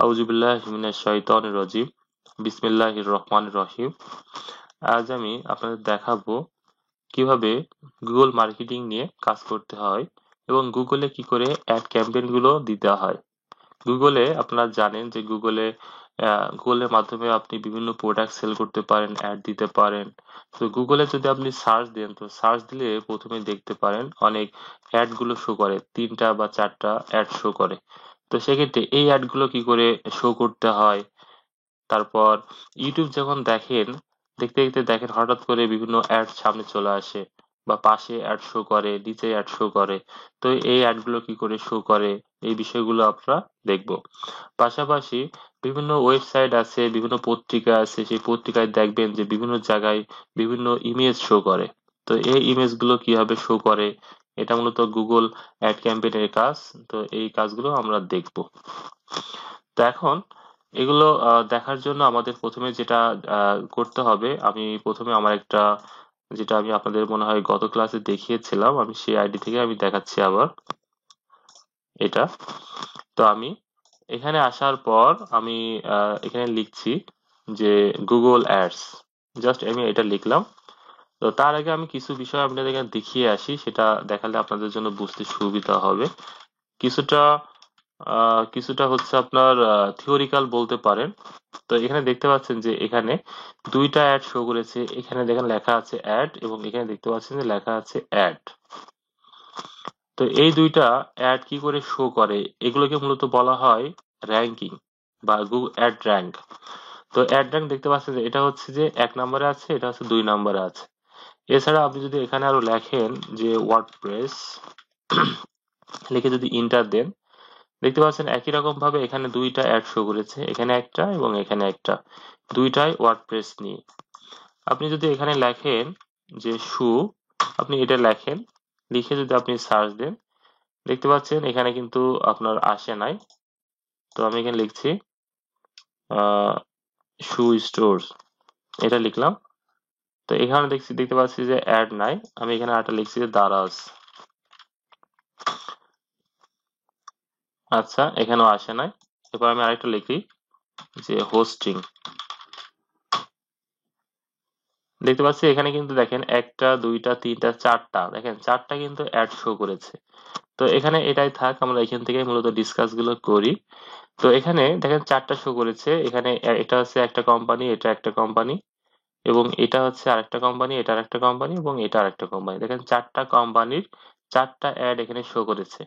আউযুবিল্লাহি মিনাশ শাইতানির রাজিম। বিসমিল্লাহির রহমানির রহিম। আজ আমি আপনাদের দেখাবো কিভাবে গুগল মার্কেটিং নিয়ে কাজ করতে হয় এবং গুগলে কি করে অ্যাড ক্যাম্পেইন গুলো দিতে হয়। গুগলে আপনারা জানেন যে গুগলের মাধ্যমে আপনি বিভিন্ন প্রোডাক্ট সেল করতে পারেন, অ্যাড দিতে পারেন। তো গুগলে যদি আপনি সার্চ দেন, তো সার্চ দিলে প্রথমে দেখতে পারেন অনেক অ্যাড গুলো শো করে, ৩টা বা ৪টা অ্যাড শো করে। তো সেক্ষেত্রে এই অ্যাড গুলো কি করে শো করতে হয়, তারপর ইউটিউব যখন দেখেন, দেখতে দেখতে দেখেন হঠাৎ করে বিভিন্ন অ্যাড সামনে চলে আসে বা পাশে অ্যাড শো করে, নিচে অ্যাড শো করে। তো এই অ্যাড গুলো কি করে শো করে, এই বিষয়গুলো আমরা দেখবো। পাশাপাশি বিভিন্ন ওয়েবসাইট আছে, বিভিন্ন পত্রিকা আছে, সেই পত্রিকায় দেখবেন যে বিভিন্ন জায়গায় বিভিন্ন ইমেজ শো করে। তো এই ইমেজ গুলো কিভাবে শো করে, এটা মূলত গুগল অ্যাড ক্যাম্পেইনের কাজ। তো এই কাজগুলো আমরা দেখবো। তো এখন এগুলো দেখার জন্য আমাদের প্রথমে যেটা করতে হবে, আমি প্রথমে আমার একটা, যেটা আমি আপনাদের মনে হয় গত ক্লাসে দেখিয়েছিলাম, আমি সেই আইডি থেকে আমি দেখাচ্ছি আবার এটা। তো আমি এখানে আসার পর আমি এখানে লিখছি যে গুগল অ্যাডস, জাস্ট আমি এটা লিখলাম। তো তার আগে আমি কিছু বিষয় আপনাদের এখানে দেখিয়ে আসি, সেটা দেখালে আপনাদের জন্য বুঝতে সুবিধা হবে। কিছুটা কিছুটা হচ্ছে আপনার থিওরিক্যাল বলতে পারেন। তো এখানে দেখতে পাচ্ছেন যে এখানে দুইটা অ্যাড শো করেছে, এখানে দেখেন লেখা আছে অ্যাড এবং এখানে দেখতে পাচ্ছেন যে লেখা আছে অ্যাড। তো এই দুইটা অ্যাড কি করে শো করে, এগুলোকে মূলত বলা হয় র্যাঙ্কিং বা গুগল অ্যাড র্যাঙ্ক। তো অ্যাড র্যাঙ্ক দেখতে পাচ্ছেন যে এটা হচ্ছে যে 1 নম্বরে আছে, এটা হচ্ছে 2 নম্বরে আছে। এছাড়া আপনি যদি এখানে আরো লেখেন যে ওয়ার্ডপ্রেস লিখে যদি ইন্টার দেন, দেখতে পাচ্ছেন একই রকম ভাবে এখানে দুইটা অ্যাড শো করেছে, এখানে একটা এবং এখানে একটা, দুইটাই ওয়ার্ডপ্রেস নিয়ে। আপনি যদি এখানে লেখেন যে শু, আপনি এটা লেখেন, লিখে যদি আপনি সার্চ দেন, দেখতে পাচ্ছেন এখানে কিন্তু আপনার আসে নাই। তো আমি এখানে লিখছি শু স্টোর, এটা লিখলাম। তো এখানে দেখতে পাচ্ছি যে অ্যাড নাই, আমি এখানে আরেকটা লিখছি যে দারাজ। আচ্ছা, এখানেও আসে নাই। এরপর আমি আরেকটা লিখি যে হোস্টিং। দেখতে পাচ্ছি এখানে কিন্তু দেখেন একটা, দুইটা, তিনটা, চারটা, দেখেন চারটা কিন্তু অ্যাড শো করেছে। তো এখানে এটাই থাক, আমরা এখান থেকে মূলত ডিসকাস গুলো করি। তো এখানে দেখেন চারটা শো করেছে, এখানে এটা হচ্ছে একটা কোম্পানি, এটা একটা কোম্পানি, এবং এটা হচ্ছে আরেকটা কোম্পানি, এটা আরেকটা কোম্পানি, এবং এটা আরেকটা কোম্পানি। দেখেন চারটা কোম্পানির চারটা অ্যাড এখানে শো করেছে।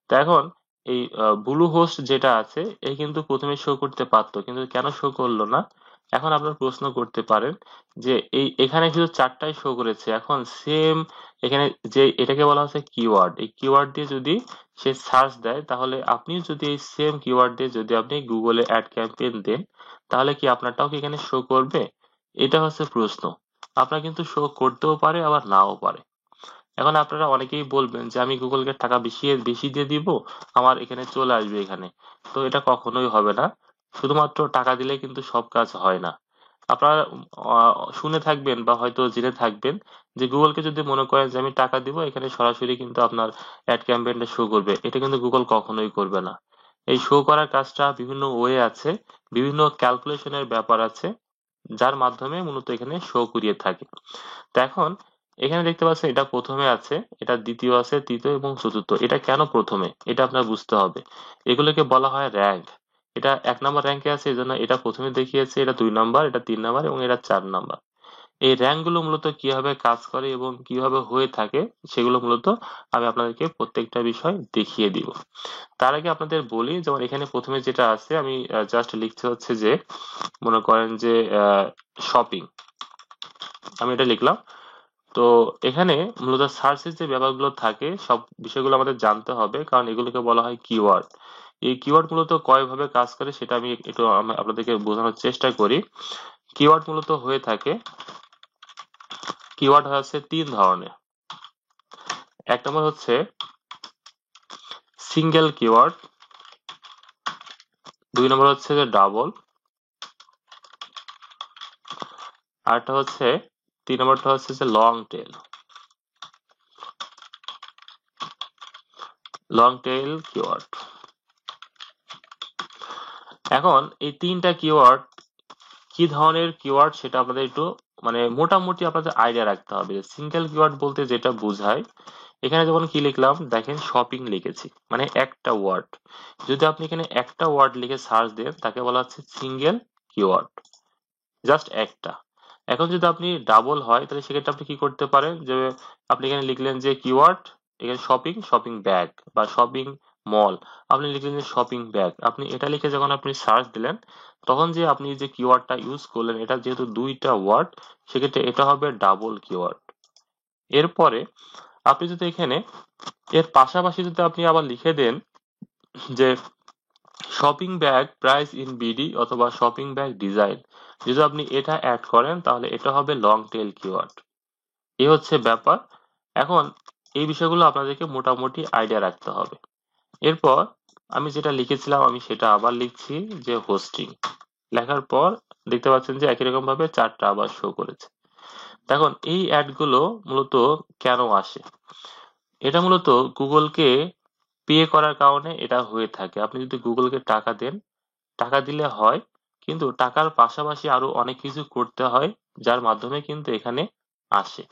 তো এখন এই ব্লু হোস্ট যেটা আছে, এ কিন্তু প্রথমে শো করতে পারতো, কিন্তু কেন শো করলো না? এখন আপনার প্রশ্ন করতে পারেন যে এই এখানে শুধু চারটাই শো করেছে, এখন সেম এখানে যে এটাকে বলা হচ্ছে কিওয়ার্ড, এই কিওয়ার্ড দিয়ে যদি সে সার্চ দেয়, তাহলে আপনিও যদি এই সেম কিওয়ার্ড দিয়ে যদি আপনি গুগলে অ্যাড ক্যাম্পেইন দেন, তাহলে কি আপনারটাও কি এখানে শো করবে? এটা হচ্ছে প্রশ্ন। আপনার কিন্তু শো করতেও পারে, আবার নাও পারে। এখন আপনারা অনেকেই বলবেন যে আমি গুগলকে টাকা বেশি বেশি দিয়ে দিব, আমার এখানে চলে আসবে এখানে। তো এটা কখনোই হবে না। শুধুমাত্র টাকা দিলে কিন্তু সব কাজ হয় না। আপনারা শুনে থাকবেন বা হয়তো জেনে থাকবেন যে গুগলকে যদি মনে করেন যে আমি টাকা দিব, এখানে সরাসরি কিন্তু আপনার অ্যাড ক্যাম্পেইনটা শো করবে, এটা কিন্তু গুগল কখনোই করবে না। এই শো করার কাজটা বিভিন্ন ওয়ে আছে, বিভিন্ন ক্যালকুলেশনের ব্যাপার আছে, যার মাধ্যমে মূলত এখানে শো করিয়ে থাকে। তো এখন এখানে দেখতে পাচ্ছেন এটা প্রথমে আছে, এটা দ্বিতীয় আছে, তৃতীয় এবং চতুর্থ। এটা কেন প্রথমে, এটা আপনার বুঝতে হবে। এগুলোকে বলা হয় র্যাঙ্ক। এটা 1 নম্বর র্যাঙ্কে আছে, এই জন্য এটা প্রথমে দেখিয়েছে, এটা 2 নম্বর, এটা 3 নম্বর এবং এটা 4 নম্বর। এই র্যাঙ্ক গুলো মূলত কিভাবে কাজ করে এবং কিভাবে হয়ে থাকে, সেগুলো মূলত আমি আপনাদেরকে প্রত্যেকটা বিষয় দেখিয়ে দিব। তার আগে আপনাদের বলি, যেমন এখানে প্রথমে যেটা আছে, আমি জাস্ট লিখতে হচ্ছে যে মনে করেন যে শপিং, আমি এটা লিখলাম। তো এখানে মূলত সার্চের যে ব্যাপারগুলো থাকে, সব বিষয়গুলো আমাদের জানতে হবে, কারণ এগুলোকে বলা হয় কিওয়ার্ড। এই কিওয়ার্ড মূলত কয়ভাবে কাজ করে সেটা আমি একটু আপনাদেরকে বোঝানোর চেষ্টা করি। কিওয়ার্ড মূলত হয়ে থাকে, কিওয়ার্ড হচ্ছে 3 ধরনের। 1 নম্বর হচ্ছে সিঙ্গেল কিওয়ার্ড, 2 নম্বর হচ্ছে যে ডাবল, আরেকটা হচ্ছে 3 নম্বরটা হচ্ছে যে long tail. Long tail keyword. এখন এই তিনটা কিওয়ার্ড কি ধরনের কিওয়ার্ড সেটা আপনাদের একটু মানে মোটামুটি আপনাদের আইডিয়া রাখতে হবে। সিঙ্গেল কিওয়ার্ড বলতে যেটা বোঝায়, এখানে যেমন কি লিখলাম দেখেন, শপিং লিখেছি মানে একটা ওয়ার্ড। যদি আপনি এখানে একটা ওয়ার্ড লিখে সার্চ দেন তাকে বলা হচ্ছে সিঙ্গেল কিওয়ার্ড, জাস্ট একটা। এখন যদি আপনি ডাবল হয় তাহলে সেক্ষেত্রে আপনি কি করতে পারেন, যে আপনি এখানে লিখলেন যে কিওয়ার্ড, এখানে শপিং, শপিং ব্যাগ বা শপিং মল, আপনি লিখলেন যে শপিং ব্যাগ, আপনি এটা লিখে যখন আপনি সার্চ দিলেন তখন যে আপনি যে কিওয়ার্ডটা ইউজ করলেন এটা যেহেতু দুইটা ওয়ার্ড, সেক্ষেত্রে এটা হবে ডাবল কিওয়ার্ড। এরপরে আপনি যদি এখানে এর পাশাপাশি যদি আপনি আবার লিখে দেন যে shopping bag price in BD অথবা শপিং ব্যাগ ডিজাইন, যদি আপনি এটা অ্যাড করেন তাহলে এটা হবে লং টেল কিওয়ার্ড। এই হচ্ছে ব্যাপার। এখন এই বিষয়গুলো আপনাদেরকে মোটামুটি আইডিয়া রাখতে হবে। এরপর আমি যেটা লিখেছিলাম আমি সেটা আবার লিখছি, যে হোস্টিং। লেখার পর দেখতে পাচ্ছেন যে একই রকম ভাবে চারটা আবার শো করেছে। এখন এই অ্যাড গুলো মূলত কেন আসে, এটা মূলত গুগলকে পে করার কারণে এটা হয়ে থাকে। আপনি যদি গুগলকে টাকা দেন, টাকা দিলে হয়, কিন্তু টাকার পাশাপাশি আরো অনেক কিছু করতে হয় যার মাধ্যমে কিন্তু এখানে আসে।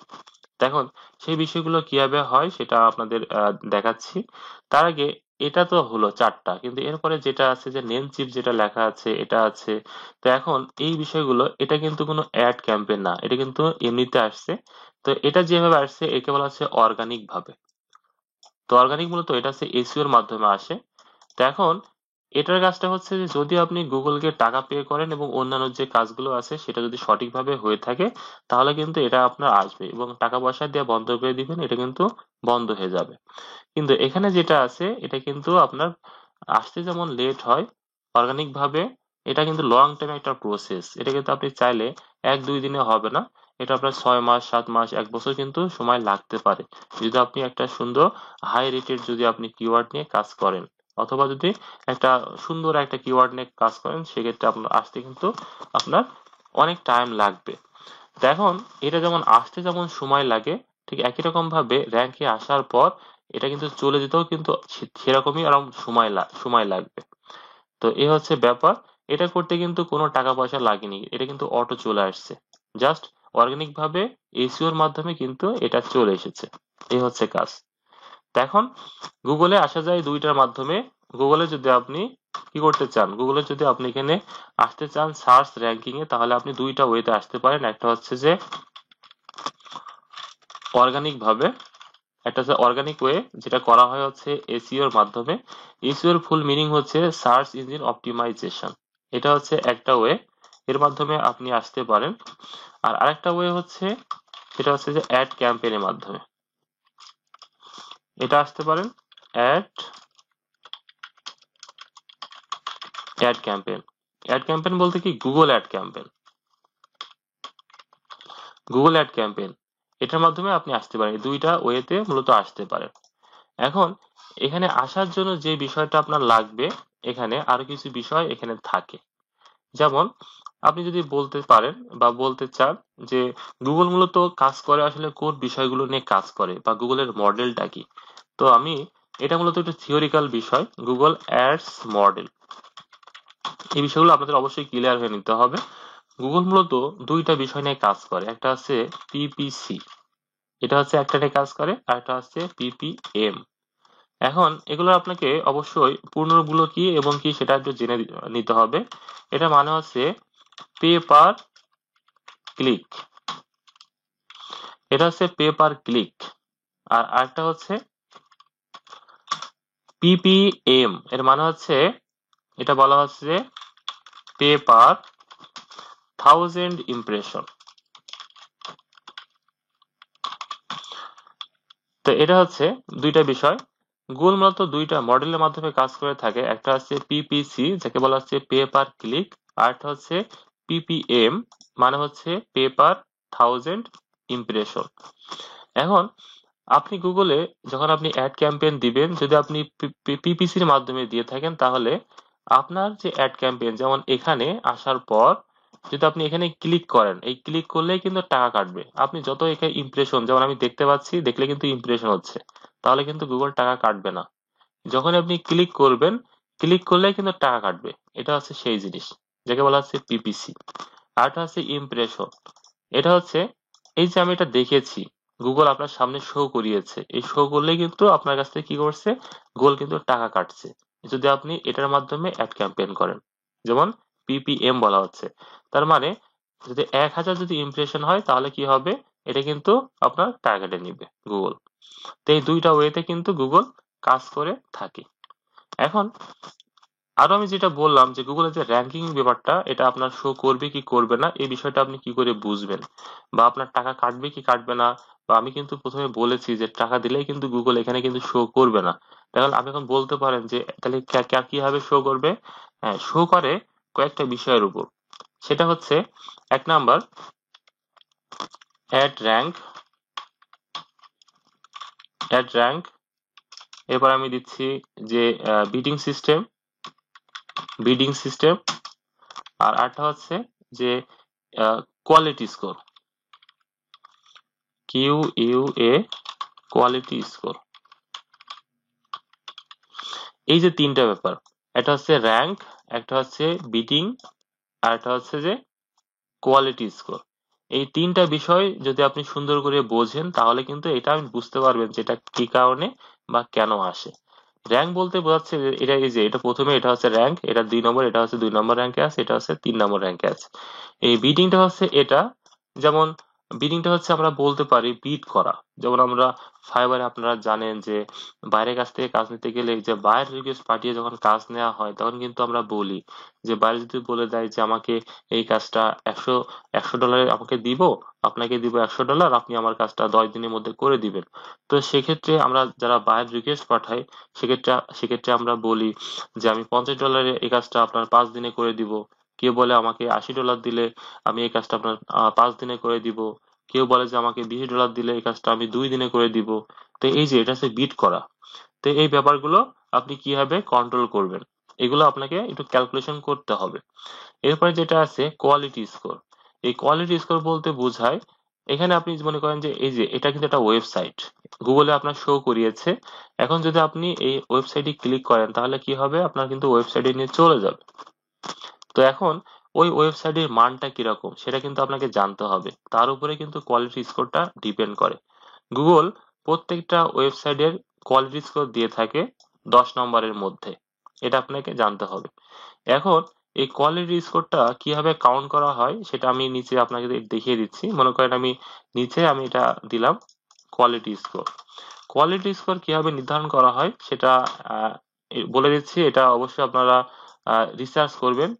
দেখুন, সেই বিষয়গুলো কিভাবে হয় সেটা আপনাদের দেখাচ্ছি। তার আগে এটা তো হলো চারটা, কিন্তু এরপরে যেটা আছে যে নেম চিপ যেটা লেখা আছে এটা আছে। তো এখন এই বিষয়গুলো এটা কিন্তু কোনো অ্যাড ক্যাম্পেইন না, এটা কিন্তু এমনিতে আসছে। তো এটা যেভাবে আসছে একে বলা হচ্ছে অর্গানিক ভাবে। তো অর্গানিক মূলত এটা হচ্ছে এসইও এর মাধ্যমে আসে। তো এখন এটার কাজটা হচ্ছে যে যদি আপনি গুগলকে টাকা পে করেন এবং অন্যান্য যে কাজগুলো আছে সেটা যদি সঠিকভাবে হয়ে থাকে তাহলে কিন্তু এটা আপনার আসবে, এবং টাকা পয়সা দিয়ে বন্ধ করে দিবেন এটা কিন্তু বন্ধ হয়ে যাবে। কিন্তু এখানে যেটা আছে এটা কিন্তু আপনার আসতে যেমন লেট হয় অর্গানিক ভাবে, এটা কিন্তু লং টাইম একটা প্রসেস। এটা কিন্তু আপনি চাইলে 1-2 দিনে হবে না, এটা আপনার 6 মাস, 7 মাস, 1 বছর কিন্তু সময় লাগতে পারে, যদি আপনি একটা সুন্দর হাই রেটেড যদি আপনি কিওয়ার্ড নিয়ে কাজ করেন, অথবা যদি একটা সুন্দর একটা কিওয়ার্ড নিয়ে কাজ করেন সেক্ষেত্রে আপনার আসতে কিন্তু আপনার অনেক টাইম লাগবে। তো এখন এটা যেমন আসতে যেমন সময় লাগে, ঠিক একই রকম ভাবে র্যাঙ্কে আসার পর এটা কিন্তু চলে যেতেও কিন্তু সেরকমই আরাম সময় লাগবে। তো এই হচ্ছে ব্যাপার। এটা করতে কিন্তু কোনো টাকা পয়সা লাগেনি, এটা কিন্তু অটো চলে আসছে, জাস্ট অর্গানিক ভাবে এসইও এর মাধ্যমে কিন্তু এটা চলে এসেছে। এই হচ্ছে কাজ। তো এখন গুগলে আসা যায় দুইটার মাধ্যমে। গুগলে যদি আপনি কি করতে চান, গুগলে যদি আপনি এখানে আসতে চান সার্চ র্যাঙ্কিং এ, তাহলে আপনি দুইটা ওয়েতে আসতে পারেন। একটা হচ্ছে যে অর্গানিক ভাবে, একটা হচ্ছে অর্গানিক ওয়ে যেটা করা হয় হচ্ছে এসইও এর মাধ্যমে। এসইও এর ফুল মিনিং হচ্ছে সার্চ ইঞ্জিন অপটিমাইজেশন। এটা হচ্ছে একটা ওয়ে, এর মাধ্যমে আপনি আসতে পারেন। আর আরেকটা ওয়ে হচ্ছে, সেটা হচ্ছে যে অ্যাড ক্যাম্পেইনের মাধ্যমে এটা আসতে পারেন। Ad ad campaign, ad campaign বলতে কি Google ad campaign, Google ad campaign এটার মাধ্যমে আপনি আসতে পারেন। এই দুইটা ওয়েতে মূলত আসতে পারেন। এখন এখানে আসার জন্য যে বিষয়টা আপনার লাগবে, এখানে আরো কিছু বিষয় এখানে থাকে। যেমন আপনি যদি বলতে পারেন বা বলতে চান যে গুগল মূলত কাজ করে আসলে কোন বিষয়গুলো নিয়ে কাজ করে বা গুগলের মডেলটা কি। তো আমি এটা মূলত একটু থিওরিক্যাল বিষয়, গুগল অ্যাডস মডেল, এই বিষয়গুলো আপনাদের অবশ্যই ক্লিয়ার হয়ে নিতে হবে। গুগল মূলত দুইটা বিষয় নিয়ে কাজ করে, একটা হচ্ছে পিপিসি, এটা হচ্ছে একটা নিয়ে কাজ করে, আর একটা হচ্ছে পিপিএম। এখন এগুলো আপনাকে অবশ্যই পূর্ণগুলো কি এবং কি সেটা একটু জেনে নিতে হবে। এটা মানে হচ্ছে পে পার ক্লিক, এটা হচ্ছে পে পার ক্লিক। আর আরেকটা হচ্ছে পিপিএম, এর মানে হচ্ছে এটা বলা হচ্ছে পে পার 1000 ইমপ্রেশন। তো এটা হচ্ছে দুইটা বিষয়। গুগল মূলত দুইটা মডেলের মাধ্যমে কাজ করে থাকে, একটা হচ্ছে পিপিসি যাকে বলা হচ্ছে পে পার ক্লিক, আর একটা হচ্ছে পিপিএম মানে হচ্ছে পে পার 1000 ইমপ্রেশন। এখন আপনি গুগলে যখন আপনি অ্যাড ক্যাম্পেইন দিবেন, যদি আপনি পিপিসির মাধ্যমে দিয়ে থাকেন তাহলে আপনার যে অ্যাড ক্যাম্পেইন যেমন এখানে আসার পর যদি আপনি এখানে ক্লিক করেন, এই ক্লিক করলেই কিন্তু টাকা কাটবে। আপনি যত এখানে ইমপ্রেশন, যেমন আমি দেখতে পাচ্ছি দেখলে কিন্তু ইমপ্রেশন হচ্ছে, তাহলে কিন্তু গুগল টাকা কাটবে না। যখন আপনি ক্লিক করবেন, ক্লিক করলে কিন্তু টাকা কাটবে। এটা হচ্ছে সেই জিনিস যাকে বলা হচ্ছে পিপিসি। আরটা হচ্ছে ইমপ্রেশন। এটা হচ্ছে এই যে আমি এটা দেখেছি, গুগল আপনার সামনে শো করিয়েছে, এই শো করলে কিন্তু আপনার কাছ থেকে কি করছে, গুগল কিন্তু টাকা কাটছে যদি আপনি এটার মাধ্যমে অ্যাড ক্যাম্পেইন করেন। যেমন পিপিএম বলা হচ্ছে, তার মানে যদি 1000 যদি ইমপ্রেশন হয় তাহলে কি হবে, এটা কিন্তু আপনার টাকা কেটে নিবে গুগল। তো এই দুইটা ওয়েতে কিন্তু গুগল কাজ করে থাকে। এখন আরো আমি যেটা বললাম যে গুগলের যে র্যাঙ্কিং ব্যাপারটা, এটা আপনার শো করবে কি করবে না এই বিষয়টা আপনি কি করে বুঝবেন, বা আপনার টাকা কাটবে কি কাটবে না। বা আমি কিন্তু প্রথমে বলেছি যে টাকা দিলেই কিন্তু গুগল এখানে কিন্তু শো করবে না। তাহলে আপনি এখন বলতে পারেন যে তাহলে কিভাবে শো করবে। হ্যাঁ, শো করে কয়েকটা বিষয়ের উপর। সেটা হচ্ছে, এক number, ad rank. Ad rank, এরপর আমি দিচ্ছি যে বিডিং সিস্টেম। Bidding system. আর আরেকটা হচ্ছে যে quality score. QUA, quality score. এই যে তিনটা ব্যাপার, একটা হচ্ছে র্যাঙ্ক, একটা হচ্ছে বিডিং, আর একটা হচ্ছে যে কোয়ালিটি স্কোর। এই তিনটা বিষয় যদি আপনি সুন্দর করে বোঝেন তাহলে কিন্তু এটা আপনি বুঝতে পারবেন যে এটা কি কারণে বা কেন আসে। র্যাঙ্ক বলতে বোঝাচ্ছে যে এটা, এই যে এটা প্রথমে এটা হচ্ছে র্যাঙ্ক, এটা 2 নম্বর, এটা হচ্ছে 2 নম্বর র্যাঙ্কে আছে, এটা হচ্ছে 3 নম্বর র্যাঙ্কে আছে। এই বিডিংটা হচ্ছে এটা, যেমন বিডিংটা হচ্ছে আমরা বলতে পারি বিট করা। যেমন আমরা ফাইবারে আপনারা জানেন যে বাইরের কাছ থেকে কাজ নিতে গেলে যে বাইরের রিকোয়েস্ট পাঠিয়ে যখন কাজ নেওয়া হয় তখন কিন্তু আমরা বলি যে বাইরে যদি বলে দেয় যে আমাকে এই কাজটা একশো একশো ডলারে আমাকে দিব, আপনাকে দিব $100, আপনি আমার কাজটা 10 দিনের মধ্যে করে দিবেন। তো সেক্ষেত্রে আমরা যারা বাইরের রিকোয়েস্ট পাঠাই, সেক্ষেত্রে আমরা বলি যে আমি $50 এই কাজটা আপনার 5 দিনে করে দিব। কেউ বলে আমাকে $80 দিলে আমি এই কাজটা আপনার 5 দিনে করে দিব। কেউ বলে যে আমাকে $20 দিলে এই কাজটা আমি 2 দিনে করে দিব। তো এই যে এটা হচ্ছে বিট করা। তো এই ব্যাপারগুলো আপনি কিভাবে কন্ট্রোল করবেন, এগুলো আপনাকে একটু ক্যালকুলেশন করতে হবে। এরপরে যেটা আছে কোয়ালিটি স্কোর। এই কোয়ালিটি স্কোর বলতে বোঝায়, এখানে আপনি মনে করেন যে এই যে এটা কিন্তু একটা ওয়েবসাইট, গুগলে আপনার শো করিয়েছে। এখন যদি আপনি এই ওয়েবসাইটে ক্লিক করেন তাহলে কি হবে, আপনার কিন্তু ওয়েবসাইটে নিয়ে চলে যাবে। তো এখন ওই ওয়েবসাইটের মানটা কিরকম সেটা কিন্তু আপনাকে জানতে হবে, তার উপরে কিন্তু কোয়ালিটি স্কোরটা ডিপেন্ড করে। গুগল প্রত্যেকটা ওয়েবসাইটের কোয়ালিটি স্কোর দিয়ে থাকে 10 নম্বরের মধ্যে, এটা আপনাকে জানতে হবে। এখন এই কোয়ালিটি স্কোরটা কিভাবে কাউন্ট করা হয় সেটা আমি নিচে আপনাকে দেখিয়ে দিচ্ছি। মনে করেন আমি নিচে আমি এটা দিলাম কোয়ালিটি স্কোর। কোয়ালিটি স্কোর কিভাবে নির্ধারণ করা হয় সেটা বলে দিচ্ছি। এটা অবশ্যই আপনারা রিসার্চ করবেন।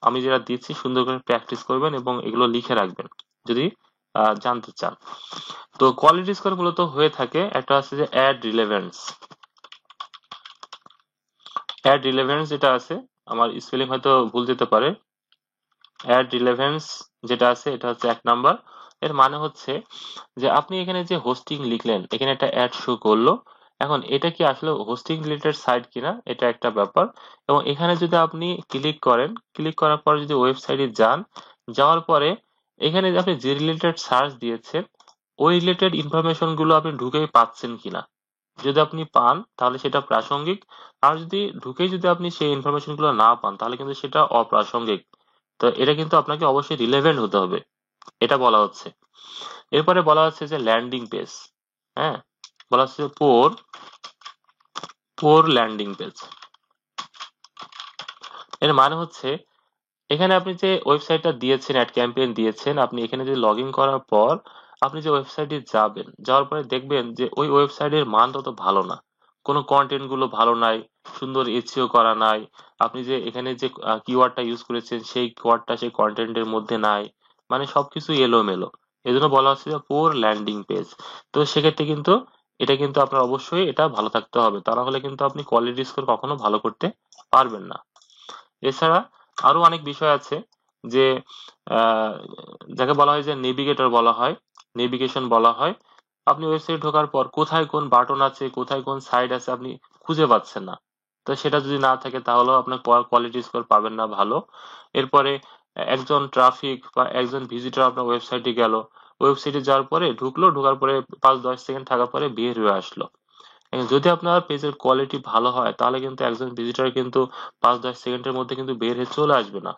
আমি যেটা দিচ্ছি সুন্দর করে প্র্যাকটিস করবেন এবং এগুলো লিখে রাখবেন যদি জানতে চান। তো কোয়ালিটি স্কোর মূলত হয়ে থাকে, একটা আছে যে অ্যাড রিলেভেন্স। অ্যাড রিলেভেন্স যেটা আছে, আমার স্পেলিং হয়তো ভুল যেতে পারে। অ্যাড রিলেভেন্স যেটা আছে এটা হচ্ছে 1 নাম্বার। এর মানে হচ্ছে যে আপনি এখানে যে হোস্টিং লিখলেন, এখানে একটা অ্যাড শো করলো। এখন এটা কি আসলে হোস্টিং রিলেটেড সাইট কিনা এটা একটা ব্যাপার। এবং এখানে যদি আপনি ক্লিক করেন, ক্লিক করার পর যদি ওয়েবসাইটে যান, যাওয়ার পরে এখানে যে আপনি যে রিলেটেড সার্চ দিয়েছেন ওই রিলেটেড ইনফরমেশন গুলো আপনি ঢুকে পাচ্ছেন কিনা। যদি আপনি পান তাহলে সেটা প্রাসঙ্গিক, আর যদি ঢুকেই যদি আপনি সেই ইনফরমেশন গুলো না পান তাহলে কিন্তু সেটা অপ্রাসঙ্গিক। তো এটা কিন্তু আপনাকে অবশ্যই রিলেভেন্ট হতে হবে, এটা বলা হচ্ছে। এরপরে বলা হচ্ছে যে ল্যান্ডিং পেজ। হ্যাঁ, বলা হচ্ছে পোর পোর ল্যান্ডিং পেজ। এর মানে হচ্ছে এখানে আপনি যে ওয়েবসাইটটা দিয়েছেন, অ্যাড ক্যাম্পেইন দিয়েছেন, আপনি এখানে যে লগ ইন করার পর আপনি যে ওয়েবসাইটে যাবেন, যাওয়ার পরে দেখবেন যে ওই ওয়েবসাইটের মান তত ভালো না, কোনো কন্টেন্ট গুলো ভালো নাই, সুন্দর এসইও করা নাই। আপনি যে এখানে যে কিওয়ার্ডটা ইউজ করেছেন সেই কিওয়ার্ডটা সেই কন্টেন্টের মধ্যে নাই, মানে সবকিছু এলোমেলো। এই জন্য বলা হচ্ছে যে পোর ল্যান্ডিং পেজ। তো সেক্ষেত্রে কিন্তু এটা কিন্তু আপনার অবশ্যই এটা ভালো থাকতে হবে, তা না হলে কিন্তু আপনি কোয়ালিটি স্কোর কখনো ভালো করতে পারবেন না। এছাড়া আরো অনেক বিষয় আছে যে আহ, যাকে বলা হয় যে নেভিগেটর বলা হয়, নেভিগেশন বলা হয়। আপনি ওয়েবসাইট ঢোকার পর কোথায় কোন বাটন আছে, কোথায় কোন সাইড আছে আপনি খুঁজে পাচ্ছেন না। তো সেটা যদি না থাকে তাহলেও আপনার কোয়ালিটি স্কোর পাবেন না ভালো। এরপরে একজন ট্রাফিক বা একজন ভিজিটর আপনার ওয়েবসাইটে গেল, ওয়েবসাইটে যাওয়ার পরে ঢুকলো, ঢোকার পরে 5-10 সেকেন্ড থাকার পরে বের হয়ে আসলো। যদি আপনার পেজের কোয়ালিটি ভালো হয় তাহলে কিন্তু একজন ভিজিটর কিন্তু 5-10 সেকেন্ডের মধ্যে কিন্তু বের হয়ে চলে আসবে না।